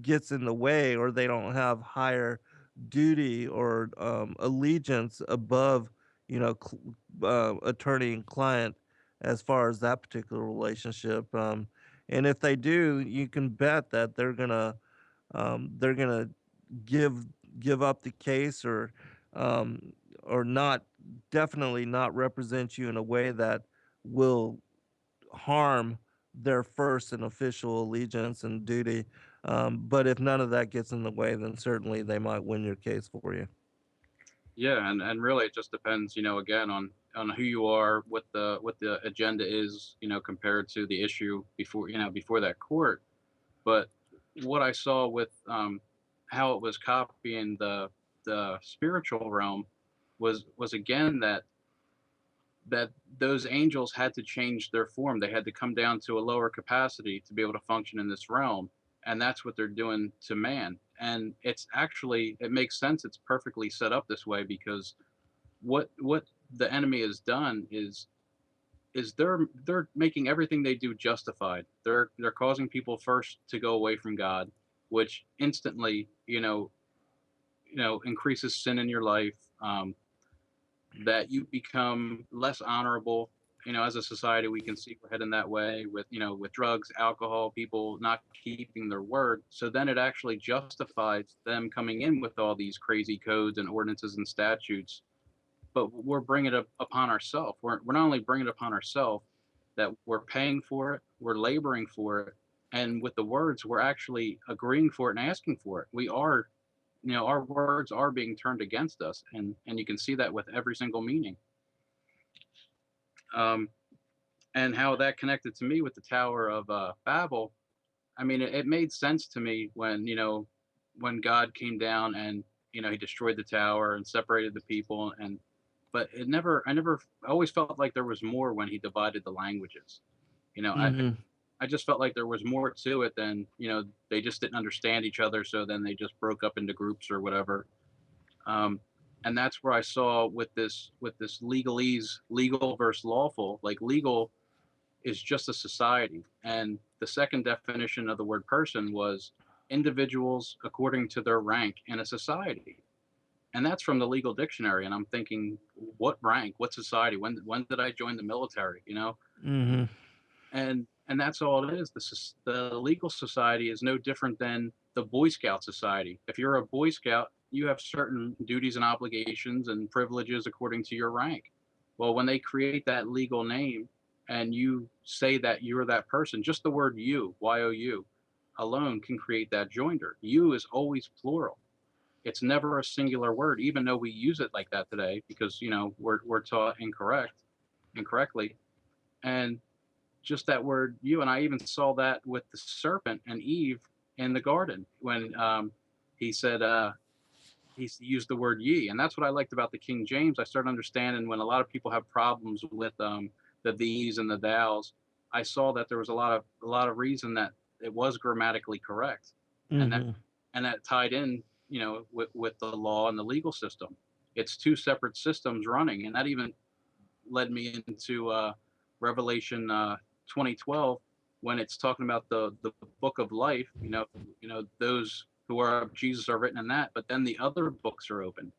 gets in the way, or they don't have higher duty or allegiance above, attorney and client as far as that particular relationship. And if they do, you can bet that they're gonna give give up the case or not definitely not represent you in a way that will harm their first and official allegiance and duty. But if none of that gets in the way, then certainly they might win your case for you. Yeah, and really it just depends, again on who you are, what the agenda is, compared to the issue before, before that court. But what I saw with how it was copying the spiritual realm was again that those angels had to change their form. They had to come down to a lower capacity to be able to function in this realm. And that's what they're doing to man. And it's actually, it makes sense. It's perfectly set up this way because what the enemy has done is they're making everything they do justified. They're causing people first to go away from God, which instantly, increases sin in your life. That you become less honorable. As a society, we can see we're heading that way with, with drugs, alcohol, people not keeping their word. So then it actually justifies them coming in with all these crazy codes and ordinances and statutes. But we're bringing it upon ourselves. We're not only bringing it upon ourselves, that we're paying for it, we're laboring for it. And with the words, we're actually agreeing for it and asking for it. We are, our words are being turned against us. And you can see that with every single meaning. And how that connected to me with the Tower of Babel. I mean, it made sense to me when, when God came down and, he destroyed the tower and separated the people. But I always felt like there was more when he divided the languages. You know, I, Mm-hmm. I just felt like there was more to it than, they just didn't understand each other. So then they just broke up into groups or whatever. Um, and that's where I saw with this legalese, legal versus lawful. Like legal is just a society, and the second definition of the word person was individuals according to their rank in a society, and that's from the legal dictionary. And I'm thinking, what rank? What society? When did I join the military? Mm-hmm. And that's all it is. The legal society is no different than the Boy Scout society. If you're a Boy Scout, you have certain duties and obligations and privileges according to your rank. Well, when they create that legal name and you say that you're that person, just the word you, Y-O-U, alone can create that joinder. You is always plural. It's never a singular word, even though we use it like that today because, we're taught incorrectly. And just that word you. And I even saw that with the serpent and Eve in the garden when he said, he used the word ye. And that's what I liked about the King James. I started understanding when a lot of people have problems with the these and the thous. I saw that there was a lot of reason that it was grammatically correct, and that Mm-hmm. and that tied in, with the law and the legal system. It's two separate systems running, and that even led me into Revelation 2012 when it's talking about the book of life. Those who are of Jesus are written in that, but then the other books are open.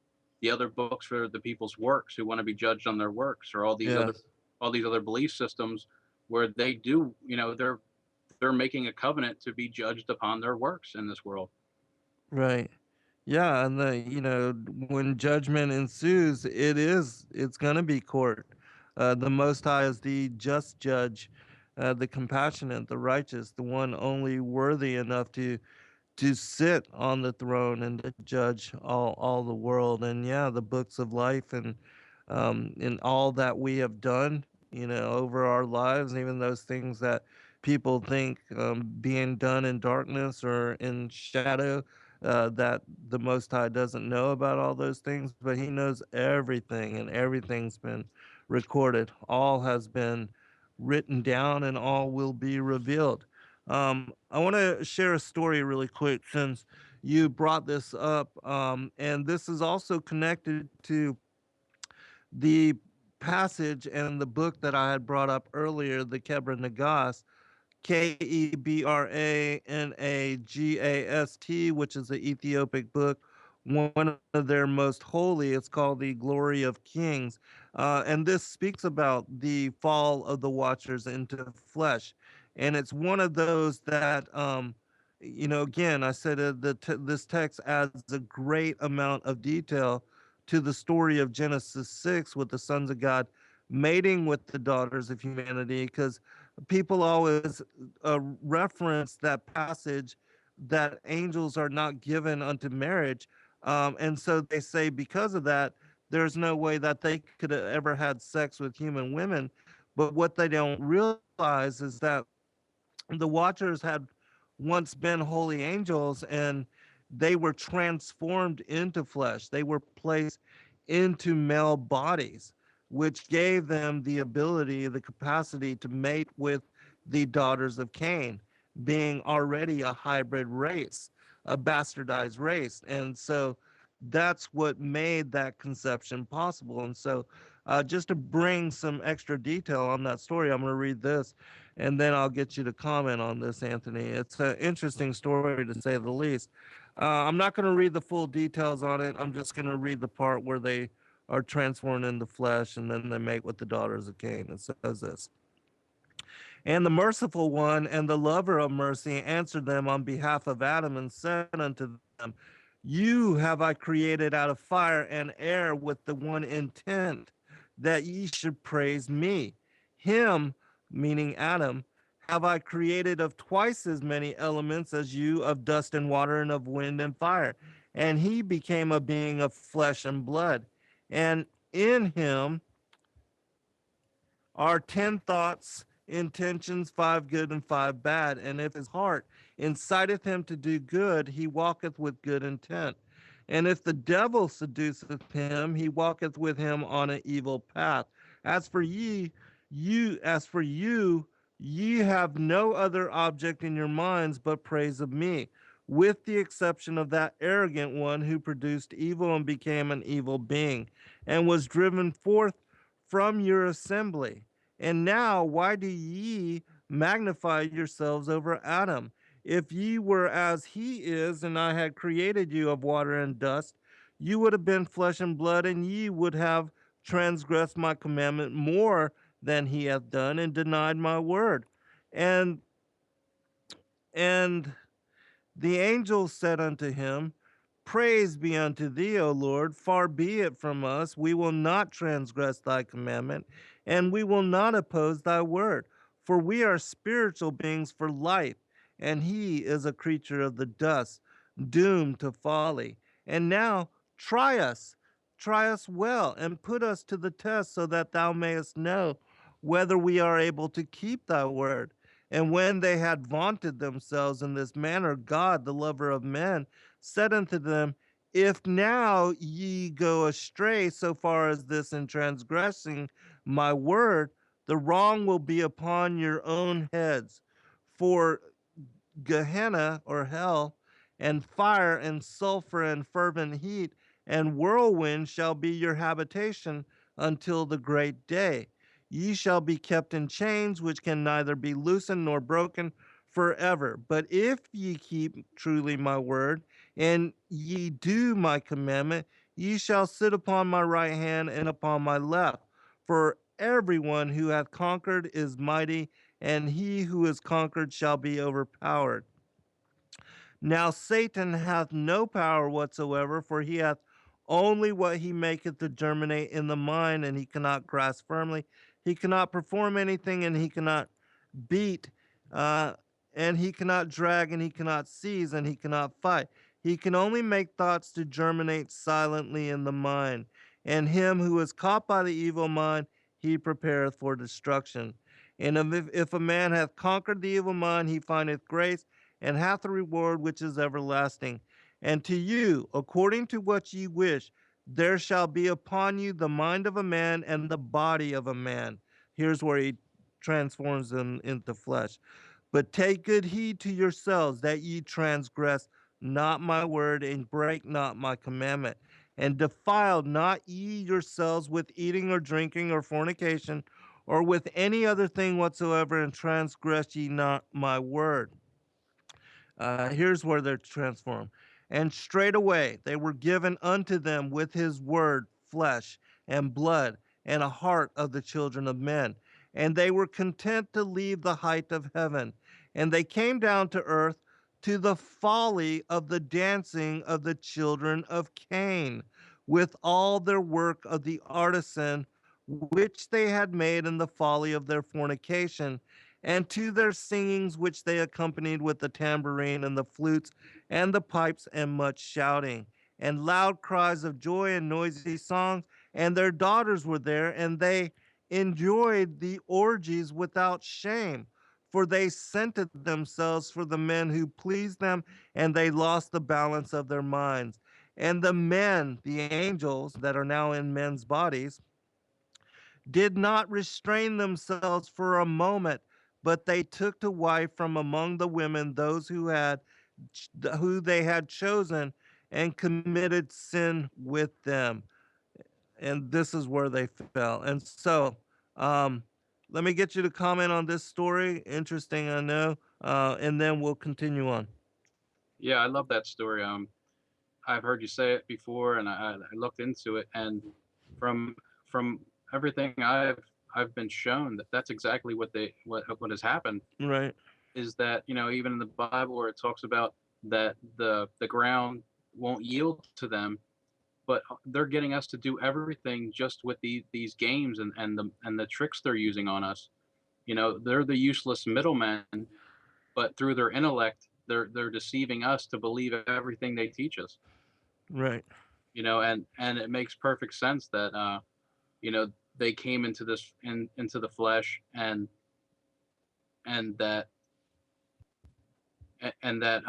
The other books for the people's works who want to be judged on their works, or Yes. all these other belief systems where they do, they're making a covenant to be judged upon their works in this world. Right. Yeah, and when judgment ensues, it's gonna be court. The Most High is the just judge, the compassionate, the righteous, the one only worthy enough to sit on the throne and to judge all the world. And yeah, the books of life and all that we have done, over our lives, even those things that people think being done in darkness or in shadow, that the Most High doesn't know about all those things, but He knows everything, and everything's been recorded. All has been written down, and all will be revealed. I want to share a story really quick since you brought this up, and this is also connected to the passage and the book that I had brought up earlier, the Kebra Nagas, Kebranagast, which is the Ethiopic book, one of their most holy. It's called the Glory of Kings. And this speaks about the fall of the Watchers into flesh. And it's one of those that, again, I said this text adds a great amount of detail to the story of Genesis 6 with the sons of God mating with the daughters of humanity, because people always reference that passage that angels are not given unto marriage. And so they say because of that, there's no way that they could have ever had sex with human women. But what they don't realize is that the Watchers had once been holy angels, and they were transformed into flesh. They were placed into male bodies, which gave them the ability, the capacity to mate with the daughters of Cain, being already a hybrid race, a bastardized race. And so that's what made that conception possible. And so, just to bring some extra detail on that story, I'm going to read this and then I'll get you to comment on this, Anthony. It's an interesting story to say the least. I'm not going to read the full details on it. I'm just going to read the part where they are transformed into flesh and then they mate with the daughters of Cain. It says this. And the merciful one and the lover of mercy answered them on behalf of Adam and said unto them, you have I created out of fire and air with the one intent that ye should praise me. Him, meaning Adam, have I created of twice as many elements as you, of dust and water and of wind and fire. And he became a being of flesh and blood. And in him are 10 thoughts, intentions, 5 good and 5 bad. And if his heart inciteth him to do good, he walketh with good intent. And if the devil seduceth him, he walketh with him on an evil path. As for you, ye have no other object in your minds but praise of me, with the exception of that arrogant one who produced evil and became an evil being, and was driven forth from your assembly. And now, why do ye magnify yourselves over Adam? If ye were as he is, and I had created you of water and dust, you would have been flesh and blood, and ye would have transgressed my commandment more than he hath done, and denied my word. And and the angel said unto him, praise be unto thee, O Lord, far be it from us. We will not transgress thy commandment, and we will not oppose thy word. For we are spiritual beings for life, and he is a creature of the dust, doomed to folly. And now try us well, and put us to the test, so that thou mayest know whether we are able to keep thy word. And when they had vaunted themselves in this manner, God, the lover of men, said unto them, if now ye go astray so far as this in transgressing my word, the wrong will be upon your own heads. For Gehenna, or hell, and fire and sulfur and fervent heat and whirlwind shall be your habitation until the great day. Ye shall be kept in chains which can neither be loosened nor broken forever. But if ye keep truly my word, and ye do my commandment, ye shall sit upon my right hand and upon my left. For everyone who hath conquered is mighty, and he who is conquered shall be overpowered. Now Satan hath no power whatsoever, for he hath only what he maketh to germinate in the mind, and he cannot grasp firmly. He cannot perform anything, and he cannot beat, and he cannot drag, and he cannot seize, and he cannot fight. He can only make thoughts to germinate silently in the mind. And him who is caught by the evil mind, he prepareth for destruction. And if a man hath conquered the evil mind, he findeth grace and hath a reward which is everlasting. And to you, according to what ye wish, there shall be upon you the mind of a man and the body of a man. Here's where he transforms them into flesh. But take good heed to yourselves that ye transgress not my word, and break not my commandment. And defile not ye yourselves with eating or drinking or fornication, or with any other thing whatsoever, and transgress ye not my word. Here's where they're transformed. And straightway they were given unto them with his word flesh and blood, and a heart of the children of men. And they were content to leave the height of heaven. And they came down to earth, to the folly of the dancing of the children of Cain, with all their work of the artisan, which they had made in the folly of their fornication, and to their singings which they accompanied with the tambourine and the flutes and the pipes and much shouting and loud cries of joy and noisy songs. And their daughters were there, and they enjoyed the orgies without shame. for they scented themselves for the men who pleased them, and they lost the balance of their minds. And the men, the angels that are now in men's bodies, did not restrain themselves for a moment, but they took to wife from among the women those who they had chosen, and committed sin with them. And this is where they fell. And so, um, let me get you to comment on this story. Interesting, I know. And then we'll continue on. Yeah, I love that story. I've heard you say it before, and I looked into it, and from from everything I've been shown that that's exactly what has happened. Right, Is that, even in the Bible where it talks about that the ground won't yield to them, but they're getting us to do everything just with these games and the tricks they're using on us. They're the useless middlemen, but through their intellect, they're deceiving us to believe everything they teach us. right, And it makes perfect sense that you know they came into the flesh, and that and that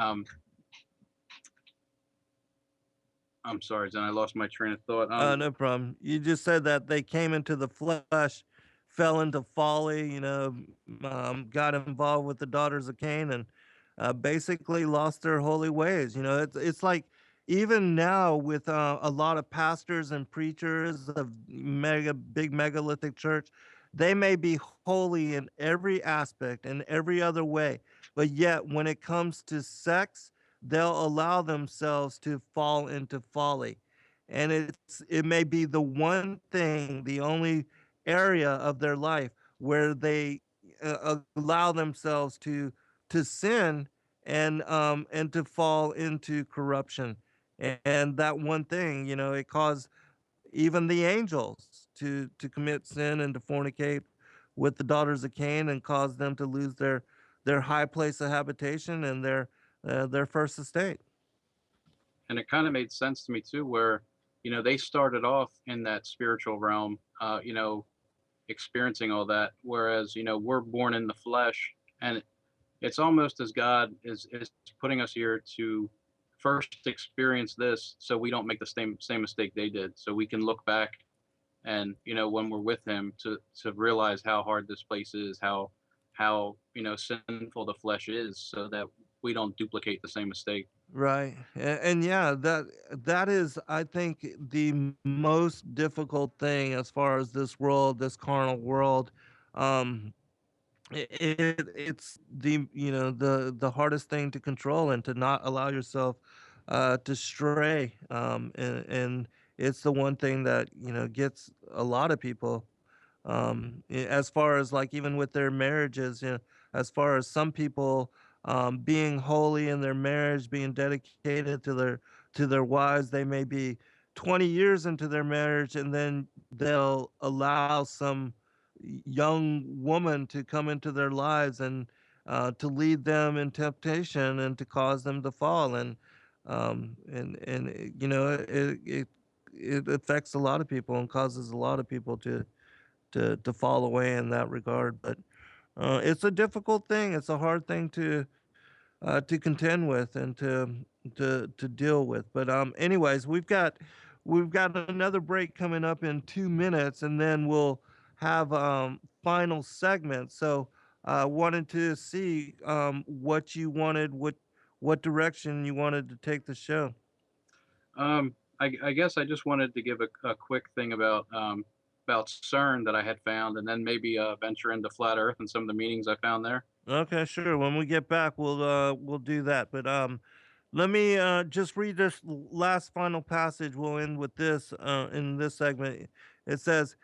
I'm sorry, then I lost my train of thought. No problem. You just said that they came into the flesh, fell into folly, got involved with the daughters of Cain, and basically lost their holy ways. It's like even now with a lot of pastors and preachers of big megalithic church, they may be holy in every aspect and every other way, but yet when it comes to sex, they'll allow themselves to fall into folly, and it may be the one thing, the only area of their life where they allow themselves to sin and to fall into corruption. And that one thing, it caused even the angels to commit sin and to fornicate with the daughters of Cain, and cause them to lose their high place of habitation and their first estate. And it kind of made sense to me too, where they started off in that spiritual realm, experiencing all that, whereas we're born in the flesh, and it's almost as God is putting us here to first experience this, so we don't make the same mistake they did, so we can look back, and when we're with Him, to realize how hard this place is, how sinful the flesh is, so that we don't duplicate the same mistake. Right. And yeah, that is, I think, the most difficult thing as far as this world, this carnal world. Um, it's the hardest thing to control and to not allow yourself to stray. And it's the one thing that gets a lot of people, as far as like even with their marriages, as far as some people being holy in their marriage, being dedicated to their wives. They may be 20 years into their marriage, and then they'll allow some young woman to come into their lives and to lead them in temptation and to cause them to fall. And it affects a lot of people and causes a lot of people to fall away in that regard. But it's a difficult thing. It's a hard thing to contend with and to deal with. But anyways, we've got another break coming up in 2 minutes, and then we'll have final segments. So wanted to see what you wanted, what direction you wanted to take the show. I guess I just wanted to give a quick thing about CERN that I had found, and then maybe venture into flat Earth and some of the meanings I found there. Okay, sure. When we get back, we'll do that. But let me just read this last final passage. We'll end with this in this segment. It says,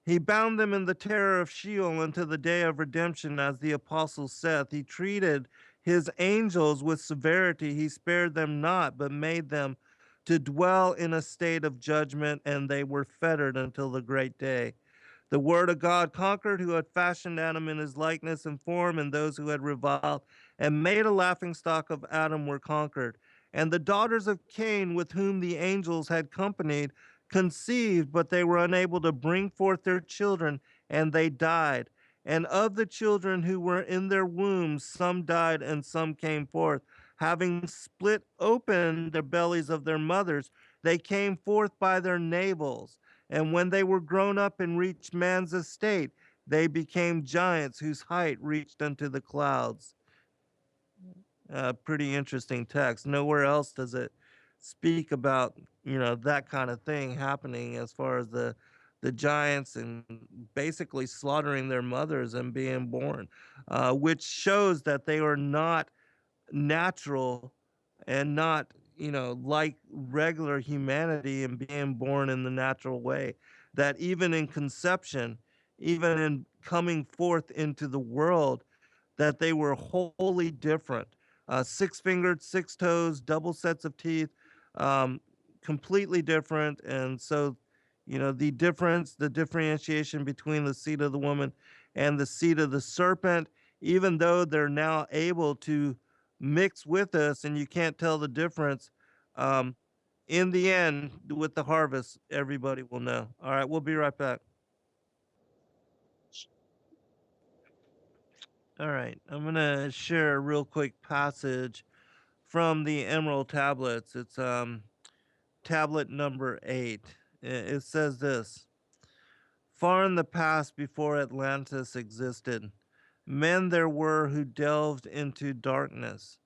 "He bound them in the terror of Sheol until the day of redemption, as the apostle saith. He treated his angels with severity. He spared them not, but made them to dwell in a state of judgment, and they were fettered until the great day. The word of God conquered, who had fashioned Adam in his likeness and form, and those who had reviled and made a laughingstock of Adam were conquered. And the daughters of Cain, with whom the angels had companied, conceived, but they were unable to bring forth their children, and they died. And of the children who were in their wombs, some died and some came forth. Having split open the bellies of their mothers, they came forth by their navels. And when they were grown up and reached man's estate, they became giants whose height reached unto the clouds. Pretty interesting text. Nowhere else does it speak about that kind of thing happening as far as the giants and basically slaughtering their mothers and being born, which shows that they are not natural and not like regular humanity and being born in the natural way. That even in conception, even in coming forth into the world, that they were wholly different. Six fingered, six toes, double sets of teeth, um, completely different. And so, the differentiation between the seed of the woman and the seed of the serpent, even though they're now able to mix with us and you can't tell the difference, um, in the end, with the harvest, everybody will know. All right, we'll be right back. All right, I'm going to share a real quick passage from the Emerald Tablets. It's tablet number 8. It says this: Far in the past, before Atlantis existed, men there were who delved into darkness,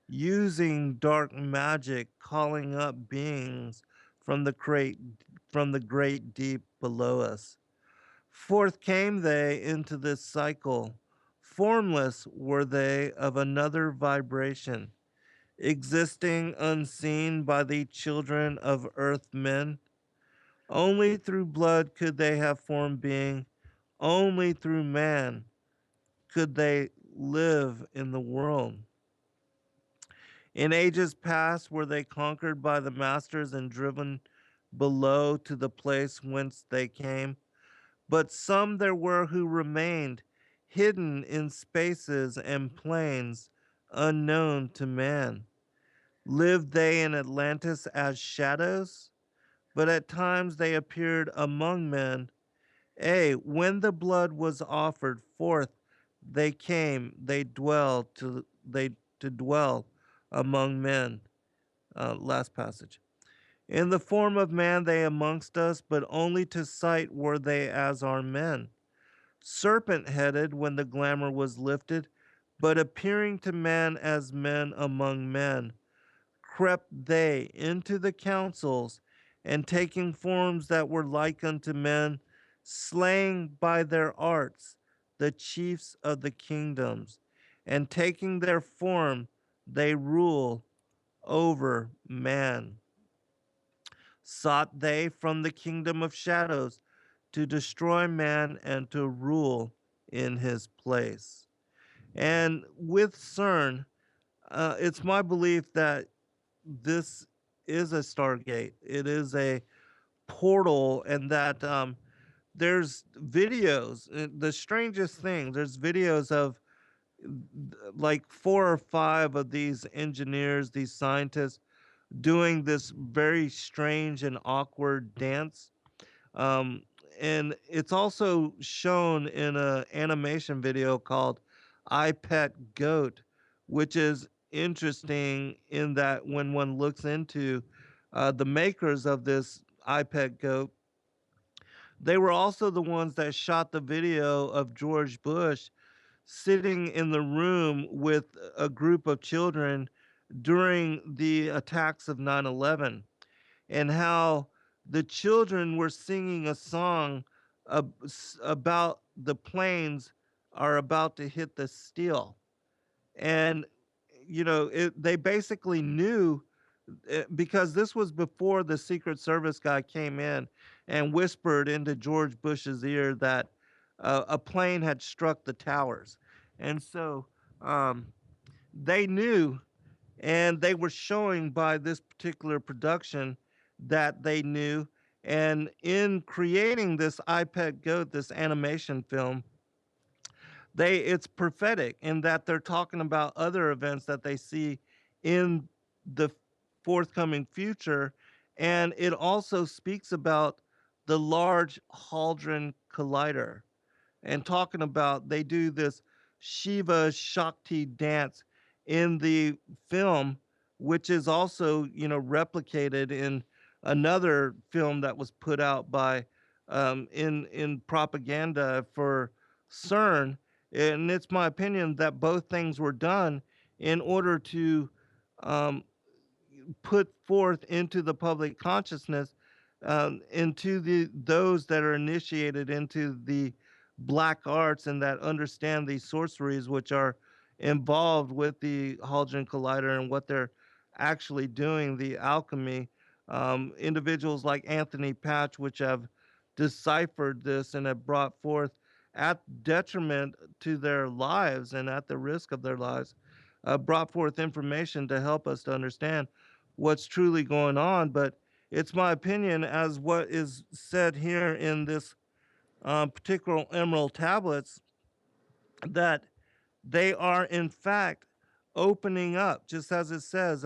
using dark magic, calling up beings from the great deep below us. Forth came they into this cycle. Formless were they of another vibration, existing unseen by the children of earth men. Only through blood could they have formed being. Only through man could they live in the world. In ages past were they conquered by the masters and driven below to the place whence they came. But some there were who remained, hidden in spaces and plains unknown to man. Lived they in Atlantis as shadows? But at times they appeared among men. When the blood was offered forth, they came, they to dwell among men. Last passage. In the form of man they amongst us, but only to sight were they as our men. Serpent headed when the glamour was lifted, but appearing to man as men among men, crept they into the councils, and taking forms that were like unto men, slaying by their arts the chiefs of the kingdoms, and taking their form, they rule over man. Sought they from the kingdom of shadows to destroy man and to rule in his place. And with CERN, it's my belief that this is a Stargate. It is a portal, and that there's videos. The strangest thing, there's videos of like 4 or 5 of these engineers, these scientists, doing this very strange and awkward dance. Um, and it's also shown in a animation video called I Pet Goat, which is interesting in that when one looks into the makers of this I Pet Goat, they were also the ones that shot the video of George Bush sitting in the room with a group of children during the attacks of 9/11, and how the children were singing a song about the planes are about to hit the steel. And they basically knew, because this was before the Secret Service guy came in and whispered into George Bush's ear that a plane had struck the towers. And so um, they knew, and they were showing by this particular production that they knew. And in creating this iPad Goat, this animation film, it's prophetic in that they're talking about other events that they see in the forthcoming future. And it also speaks about the Large Hadron Collider. and talking about they do this Shiva Shakti dance in the film, which is also, replicated in another film that was put out by in propaganda for CERN. And it's my opinion that both things were done in order to um, put forth into the public consciousness, into those that are initiated into the black arts and that understand these sorceries which are involved with the Hadron Collider and what they're actually doing, the alchemy. Individuals like Anthony Patch, which have deciphered this and have brought forth at detriment to their lives and at the risk of their lives, brought forth information to help us to understand what's truly going on. But it's my opinion, as what is said here in this particular emerald tablets, that they are in fact opening up, just as it says,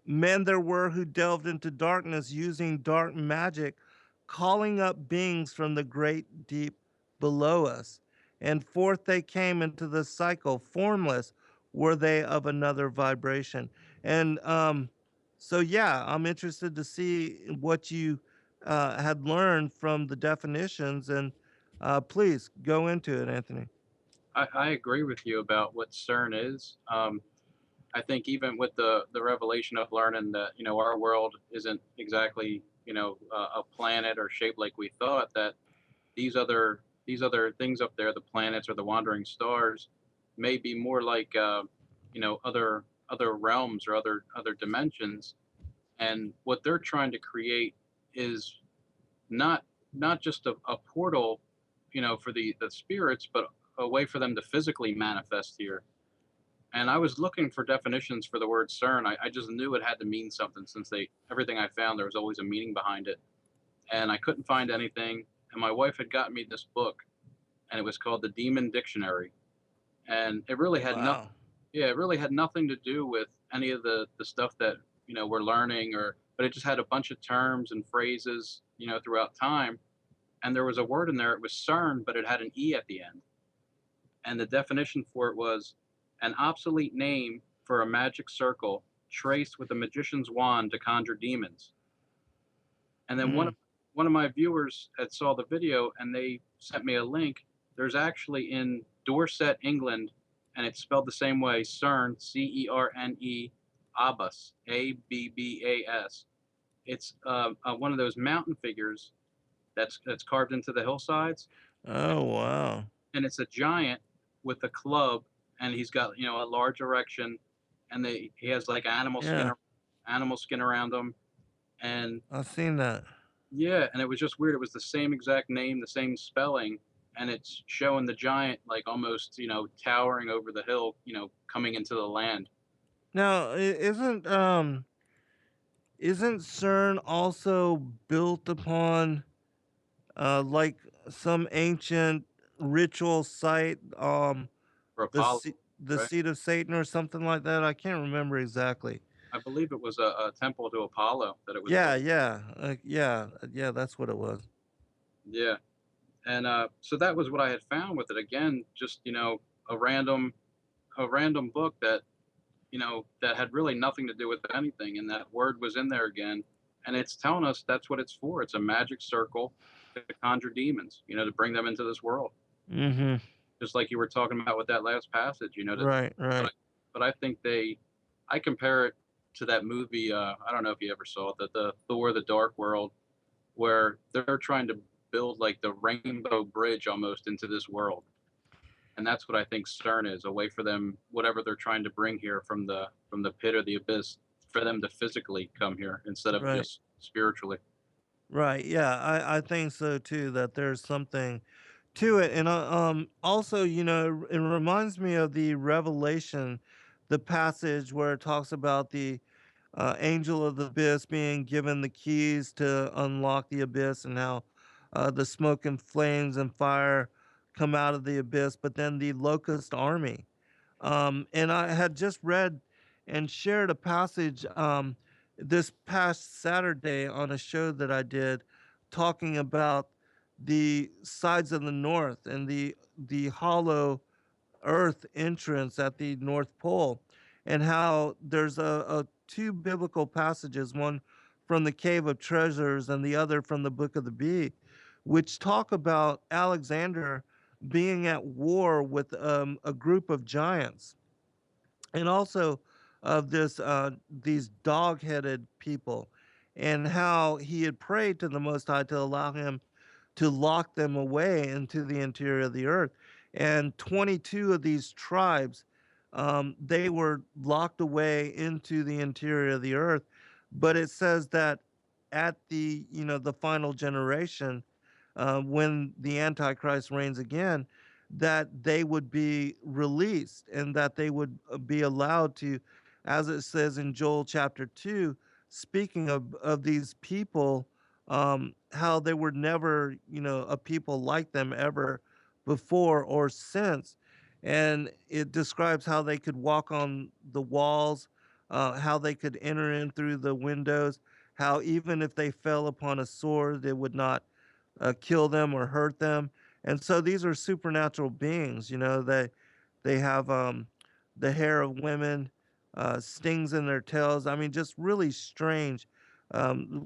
men there were who delved into darkness using dark magic, calling up beings from the great deep below us. And forth they came into the cycle, formless were they of another vibration. And so, yeah, I'm interested to see what you had learned from the definitions. And please go into it, Anthony. I agree with you about what CERN is. I think even with the revelation of learning that our world isn't exactly a planet or shaped like we thought, that these other things up there, the planets or the wandering stars, may be more like other realms or other dimensions, and what they're trying to create is not not just a portal, for the spirits, but a way for them to physically manifest here. And I was looking for definitions for the word CERN. I just knew it had to mean something, since everything I found, there was always a meaning behind it. And I couldn't find anything. And my wife had gotten me this book, and it was called the Demon Dictionary. And it really had nothing. Wow. Yeah, it really had nothing to do with any of the stuff that we're learning, but it just had a bunch of terms and phrases throughout time. And there was a word in there. It was CERN, but it had an e at the end. And the definition for it was an obsolete name for a magic circle traced with a magician's wand to conjure demons. And then one Mm. of one of my viewers had saw the video, and they sent me a link. There's actually in Dorset, England, and it's spelled the same way: CERN, CERNE, Abbas, Abbas. It's one of those mountain figures that's carved into the hillsides, Oh, wow. and it's a giant with a club, and he's got a large erection, and he has like Yeah, animal skin around him, and I've seen that. yeah, and it was just weird. It was the same exact name, the same spelling, and it's showing the giant like almost towering over the hill, coming into the land. Now, isn't CERN also built upon like some ancient ritual site, For the Apollo, the right? seat of Satan or something like that? I can't remember exactly. I believe it was a temple to Apollo that it was Yeah, built. yeah, yeah. That's what it was. Yeah, and so that was what I had found with it. Again, just a random a random book that had really nothing to do with anything, and that word was in there again, and it's telling us that's what it's for. It's a magic circle to conjure demons, to bring them into this world, Mm-hmm. just like you were talking about with that last passage. Right, But I, right. but I think I compare it to that movie. I don't know if you ever saw it, the Thor: The Dark World, where they're trying to build like the rainbow bridge almost into this world. And that's what I think CERN is, a way for them, whatever they're trying to bring here from the pit or the abyss, for them to physically come here instead of Right. just spiritually. Right. Yeah, I think so too. That there's something to it, and also, it reminds me of the Revelation, the passage where it talks about the angel of the abyss being given the keys to unlock the abyss, and how the smoke and flames and fire come out of the abyss, but then the locust army. And I had just read and shared a passage this past Saturday on a show that I did, talking about the sides of the north and the hollow earth entrance at the North Pole, and how there's a two biblical passages, one from the Cave of Treasures and the other from the Book of the Bee, which talk about Alexander being at war with a group of giants, and also of this these dog-headed people, and how he had prayed to the Most High to allow him to lock them away into the interior of the earth. And 22 of these tribes, they were locked away into the interior of the earth. But it says that at the the final generation, when the Antichrist reigns again, that they would be released and that they would be allowed to, as it says in Joel chapter 2, speaking of these people, how they were never, a people like them ever before or since. And it describes how they could walk on the walls, how they could enter in through the windows, how even if they fell upon a sword, it would not kill them or hurt them. And so these are supernatural beings. They have the hair of women, stings in their tails. I mean, just really strange.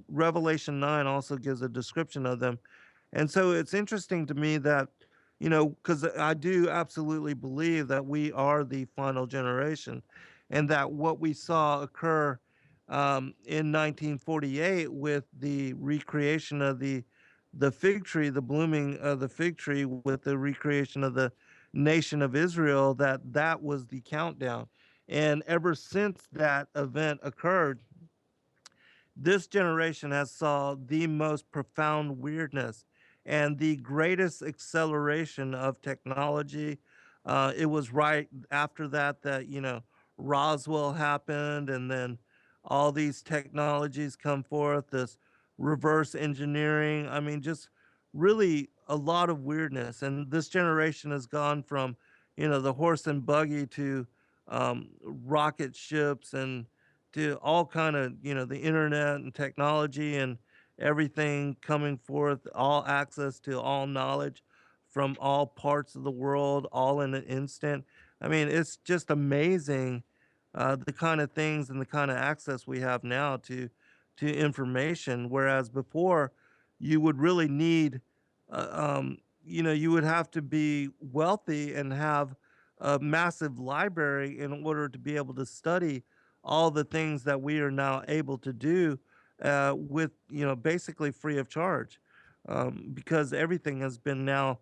Revelation 9 also gives a description of them. And so it's interesting to me that, because I do absolutely believe that we are the final generation, and that what we saw occur in 1948 with the recreation of the fig tree, the blooming of the fig tree, with the recreation of the nation of Israel, that was the countdown. And ever since that event occurred, this generation has saw the most profound weirdness and the greatest acceleration of technology. It was right after that Roswell happened, and then all these technologies come forth. This reverse engineering. I mean, just really a lot of weirdness. And this generation has gone from the horse and buggy to rocket ships, and to all kind of the internet and technology and everything coming forth, all access to all knowledge from all parts of the world, all in an instant. I mean, it's just amazing, the kind of things and the kind of access we have now to information. Whereas before, you would really need, you would have to be wealthy and have a massive library in order to be able to study all the things that we are now able to do, with basically free of charge, because everything has been now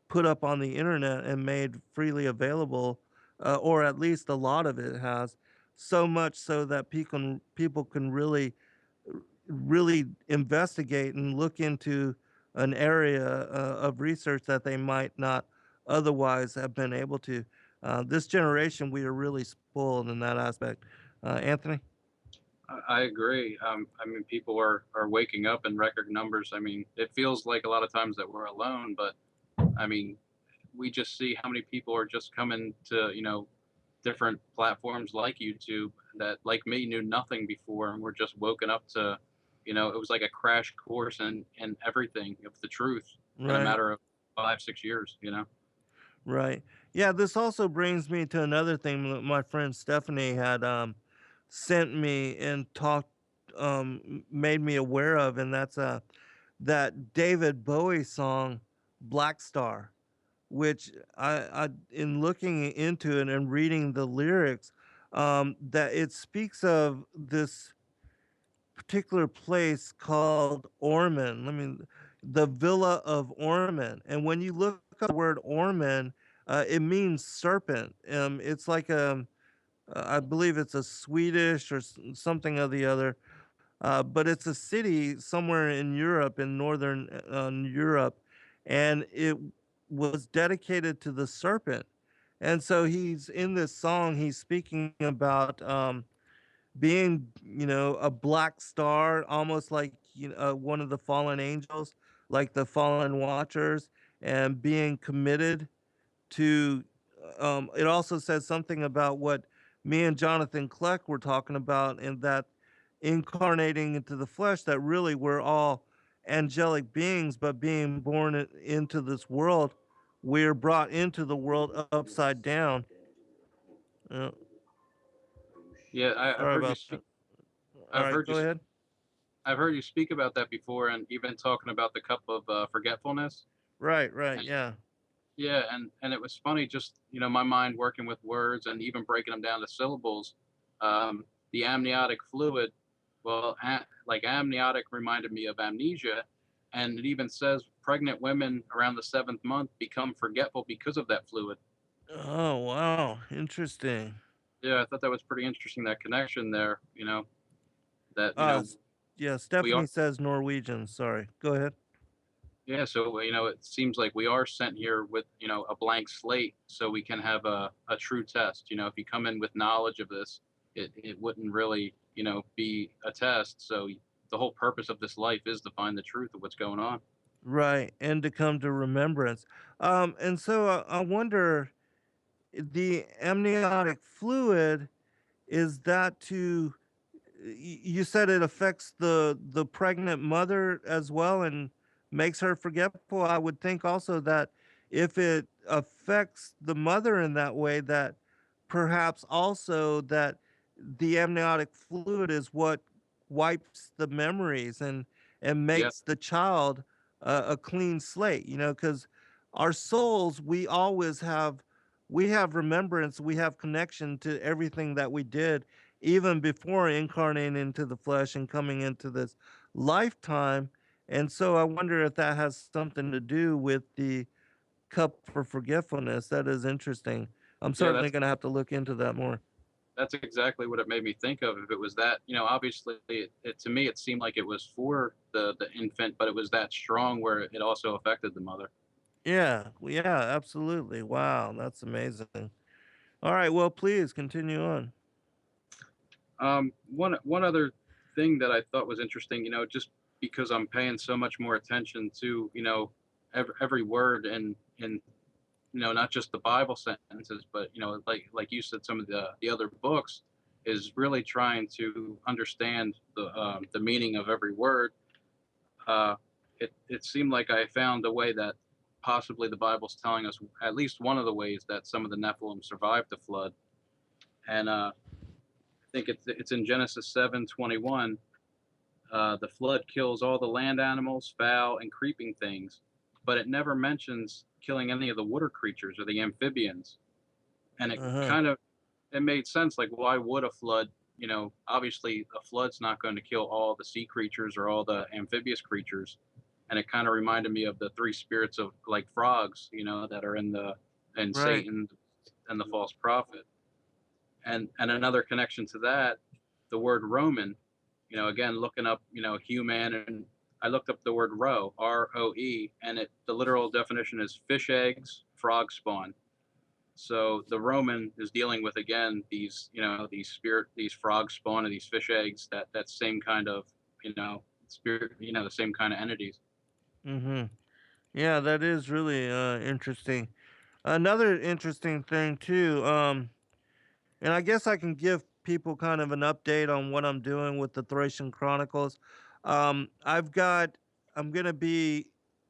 put up on the internet and made freely available, or at least a lot of it has, so much so that people can really investigate and look into an area of research that they might not otherwise have been able to. This generation, we are really spoiled in that aspect. Anthony? I agree. I mean, people are waking up in record numbers. I mean, it feels like a lot of times that we're alone, but I mean, we just see how many people are just coming to different platforms like YouTube that, like me, knew nothing before, and we're just woken up to, it was like a crash course in everything of the truth in a Right, matter of 5 6 years. right. Yeah, this also brings me to another thing that my friend Stephanie had sent me and made me aware of, and that's that David Bowie song, Black Star, which I in looking into it and reading the lyrics, that it speaks of this particular place called Orman. The Villa of Orman. And when you look up the word Orman, it means serpent. It's like I believe it's a Swedish or something of the other, but it's a city somewhere in Europe, in northern Europe, and it was dedicated to the serpent. And so he's in this song. He's speaking about being, a black star, almost like one of the fallen angels, like the fallen watchers, and being committed to. It also says something about what me and Jonathan Kleck were talking about, and that incarnating into the flesh, that really we're all angelic beings, but being born into this world, we're brought into the world upside down. Uh, Yeah, I've Sorry heard you about speak. that. All I've right, heard you. go ahead. I've heard you speak about that before, and even talking about the cup of forgetfulness. Right, right, And, yeah. yeah, and it was funny, just my mind working with words and even breaking them down to syllables. The amniotic fluid, well, like amniotic reminded me of amnesia, and it even says pregnant women around the seventh month become forgetful because of that fluid. Oh, wow, interesting. Yeah, I thought that was pretty interesting, that connection there. That Uh, s- yeah, we are. Stephanie says Norwegian. Sorry, go ahead. Yeah, so it seems like we are sent here with a blank slate, so we can have a true test. If you come in with knowledge of this, it wouldn't really be a test. So the whole purpose of this life is to find the truth of what's going on. Right, and to come to remembrance. And so I wonder, the amniotic fluid, is that to you said it affects the pregnant mother as well and makes her forgetful. I would think also that if it affects the mother in that way, that perhaps also that the amniotic fluid is what wipes the memories and Yeah, makes the child a clean slate, because our souls, we have remembrance, we have connection to everything that we did even before incarnating into the flesh and coming into this lifetime. And so I wonder if that has something to do with the cup for forgetfulness. That is interesting. I'm yeah, certainly going to have to look into that more. that's exactly what it made me think of. If it was that, obviously, to me it seemed like it was for the infant, but it was that strong where it also affected the mother. Yeah, yeah, absolutely. Wow, that's amazing. All right, well, please continue on. One other thing that I thought was interesting, just because I'm paying so much more attention to, every word and not just the Bible sentences, but like you said, some of the other books, is really trying to understand the meaning of every word. Uh, it seemed like I found a way that possibly the Bible's telling us at least one of the ways that some of the Nephilim survived the flood, and I think it's in Genesis 7:21. The flood kills all the land animals, fowl, and creeping things, but it never mentions killing any of the water creatures or the amphibians. And it Uh-huh. kind of it made sense. Like, why would a flood? Obviously, a flood's not going to kill all the sea creatures or all the amphibious creatures. And it kind of reminded me of the three spirits of like frogs, that are in Right. Satan and the false prophet. And another connection to that, the word Roman, again looking up, human, and I looked up the word Roe, and the literal definition is fish eggs, frog spawn. So the Roman is dealing with, again, these frog spawn and these fish eggs, that same kind of spirit, the same kind of entities. Mm-hmm. Yeah, that is really interesting. Another interesting thing too, and I guess I can give people kind of an update on what I'm doing with the Thracian Chronicles. I've got, I'm going to be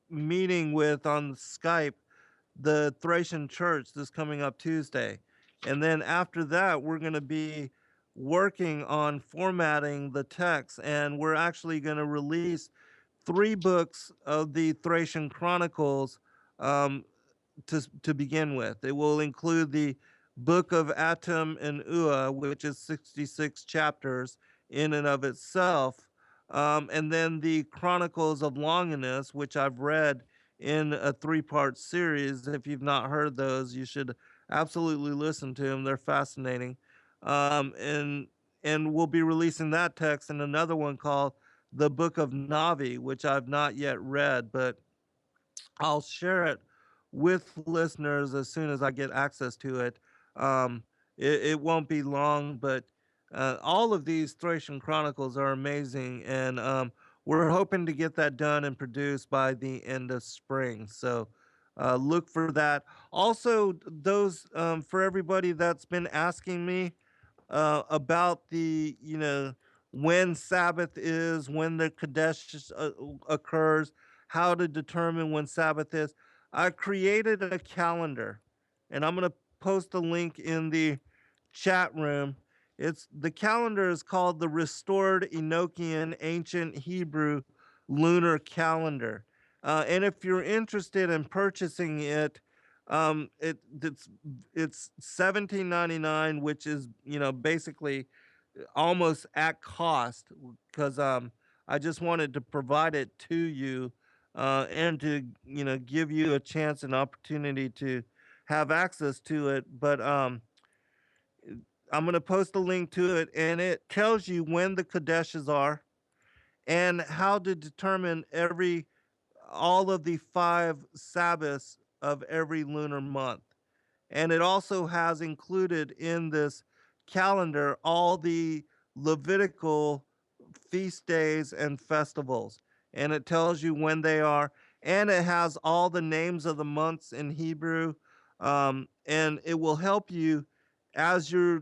meeting with on Skype the Thracian Church this coming up Tuesday. And then after that, we're going to be working on formatting the text. And we're actually going to release 3 books of the Thracian Chronicles, um, to begin with. It will include the Book of Atum and Ua, which is 66 chapters in and of itself, and then the Chronicles of Longinus, which I've read in a 3-part series. If you've not heard those, you should absolutely listen to them. They're fascinating. And we'll be releasing that text and another one called the Book of Navi, which I've not yet read, but I'll share it with listeners as soon as I get access to it. It won't be long, but all of these Thracian Chronicles are amazing, and we're hoping to get that done and produced by the end of spring. So look for that. Also, those for everybody that's been asking me about the when Sabbath is, when the Kadesh occurs, how to determine when Sabbath is. I created a calendar, and I'm going to post a link in the chat room. It's the calendar is called the Restored Enochian Ancient Hebrew Lunar Calendar. And if you're interested in purchasing it, it's 17.99, which is basically almost at cost because I just wanted to provide it to you and to give you a chance and opportunity to have access to it. But I'm going to post a link to it, and it tells you when the Kadeshes are and how to determine all of the 5 Sabbaths of every lunar month. And it also has included in this calendar all the Levitical feast days and festivals. And it tells you when they are. And it has all the names of the months in Hebrew. And it will help you as you're,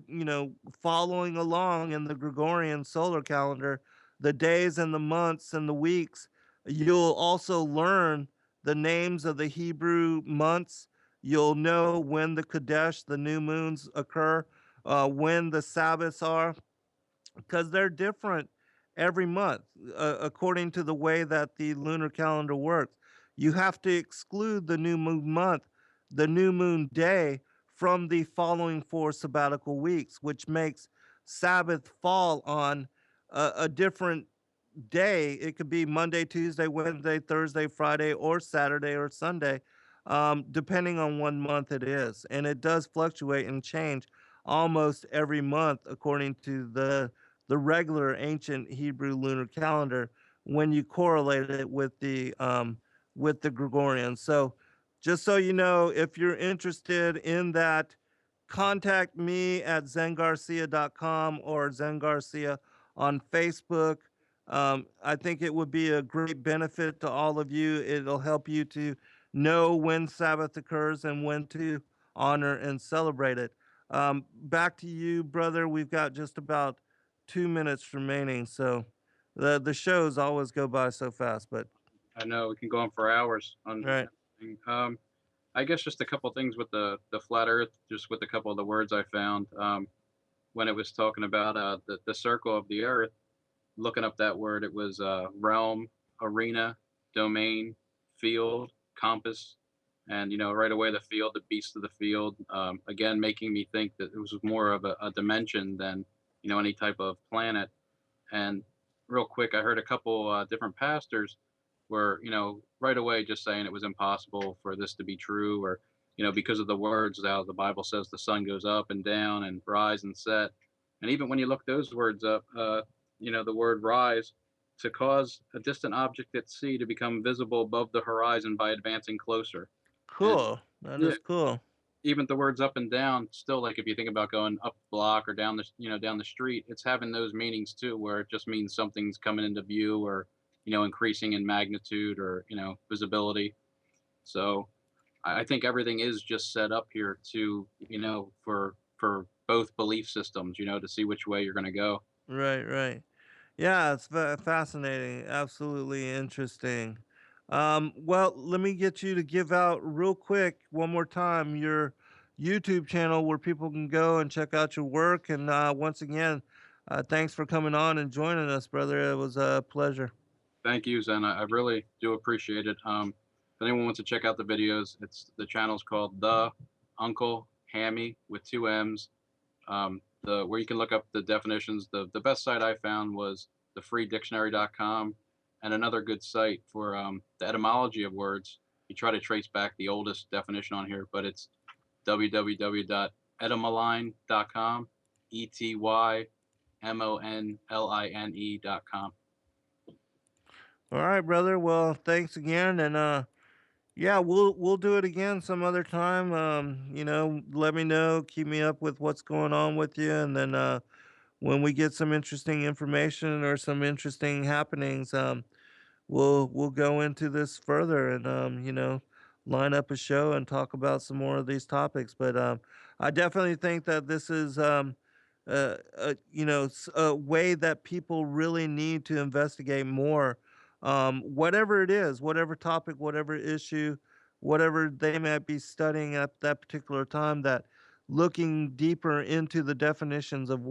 following along in the Gregorian solar calendar, the days and the months and the weeks. You'll also learn the names of the Hebrew months. You'll know when the Kadesh, the new moons occur, when the Sabbaths are, because they're different every month according to the way that the lunar calendar works. You have to exclude the new moon month, the new moon day from the following 4 sabbatical weeks, which makes Sabbath fall on a different day. It could be Monday, Tuesday, Wednesday, Thursday, Friday, or Saturday or Sunday, depending on what month it is. And it does fluctuate and change almost every month according to the regular ancient Hebrew lunar calendar when you correlate it with the Gregorian. So just so you know, if you're interested in that, contact me at zengarcia.com or zengarcia on Facebook. I think it would be a great benefit to all of you. It'll help you to know when Sabbath occurs and when to honor and celebrate it. Back to you, brother. We've got just about 2 minutes remaining, so the shows always go by so fast. But I know we can go on for hours on right, everything. I guess just a couple things with the flat Earth, just with a couple of the words I found when it was talking about the circle of the Earth. Looking up that word, it was realm, arena, domain, field, compass, and right away the field, the beast of the field. Again, making me think that it was more of a dimension than any type of planet. And real quick, I heard a couple different pastors were right away just saying it was impossible for this to be true, or because of the words how the Bible says the sun goes up and down and rise and set. And even when you look those words up, the word rise, to cause a distant object at sea to become visible above the horizon by advancing closer. And cool. That yeah, is cool. even the words up and down, still, like if you think about going up the block or down down the street, it's having those meanings too, where it just means something's coming into view, or increasing in magnitude, or visibility. So I think everything is just set up here to for both belief systems, to see which way you're going to go. Right, right. Yeah, it's fascinating. Absolutely interesting. Well, let me get you to give out real quick one more time your YouTube channel where people can go and check out your work. And once again, thanks for coming on and joining us, brother. It was a pleasure. Thank you, Zen. I really do appreciate it. If anyone wants to check out the videos, the channel's called The Uncle Hammy with 2 M's. The where you can look up the definitions. The best site I found was thefreedictionary.com, and another good site for the etymology of words. You try to trace back the oldest definition on here, but it's www.etymoline.com, ETYMONLINE.com. All right, brother. Well, thanks again. And yeah, we'll do it again some other time. Let me know, keep me up with what's going on with you, and then when we get some interesting information or some interesting happenings, we'll go into this further and line up a show and talk about some more of these topics. But I definitely think that this is a way that people really need to investigate more, whatever it is, whatever topic, whatever issue, whatever they might be studying at that particular time, that looking deeper into the definitions of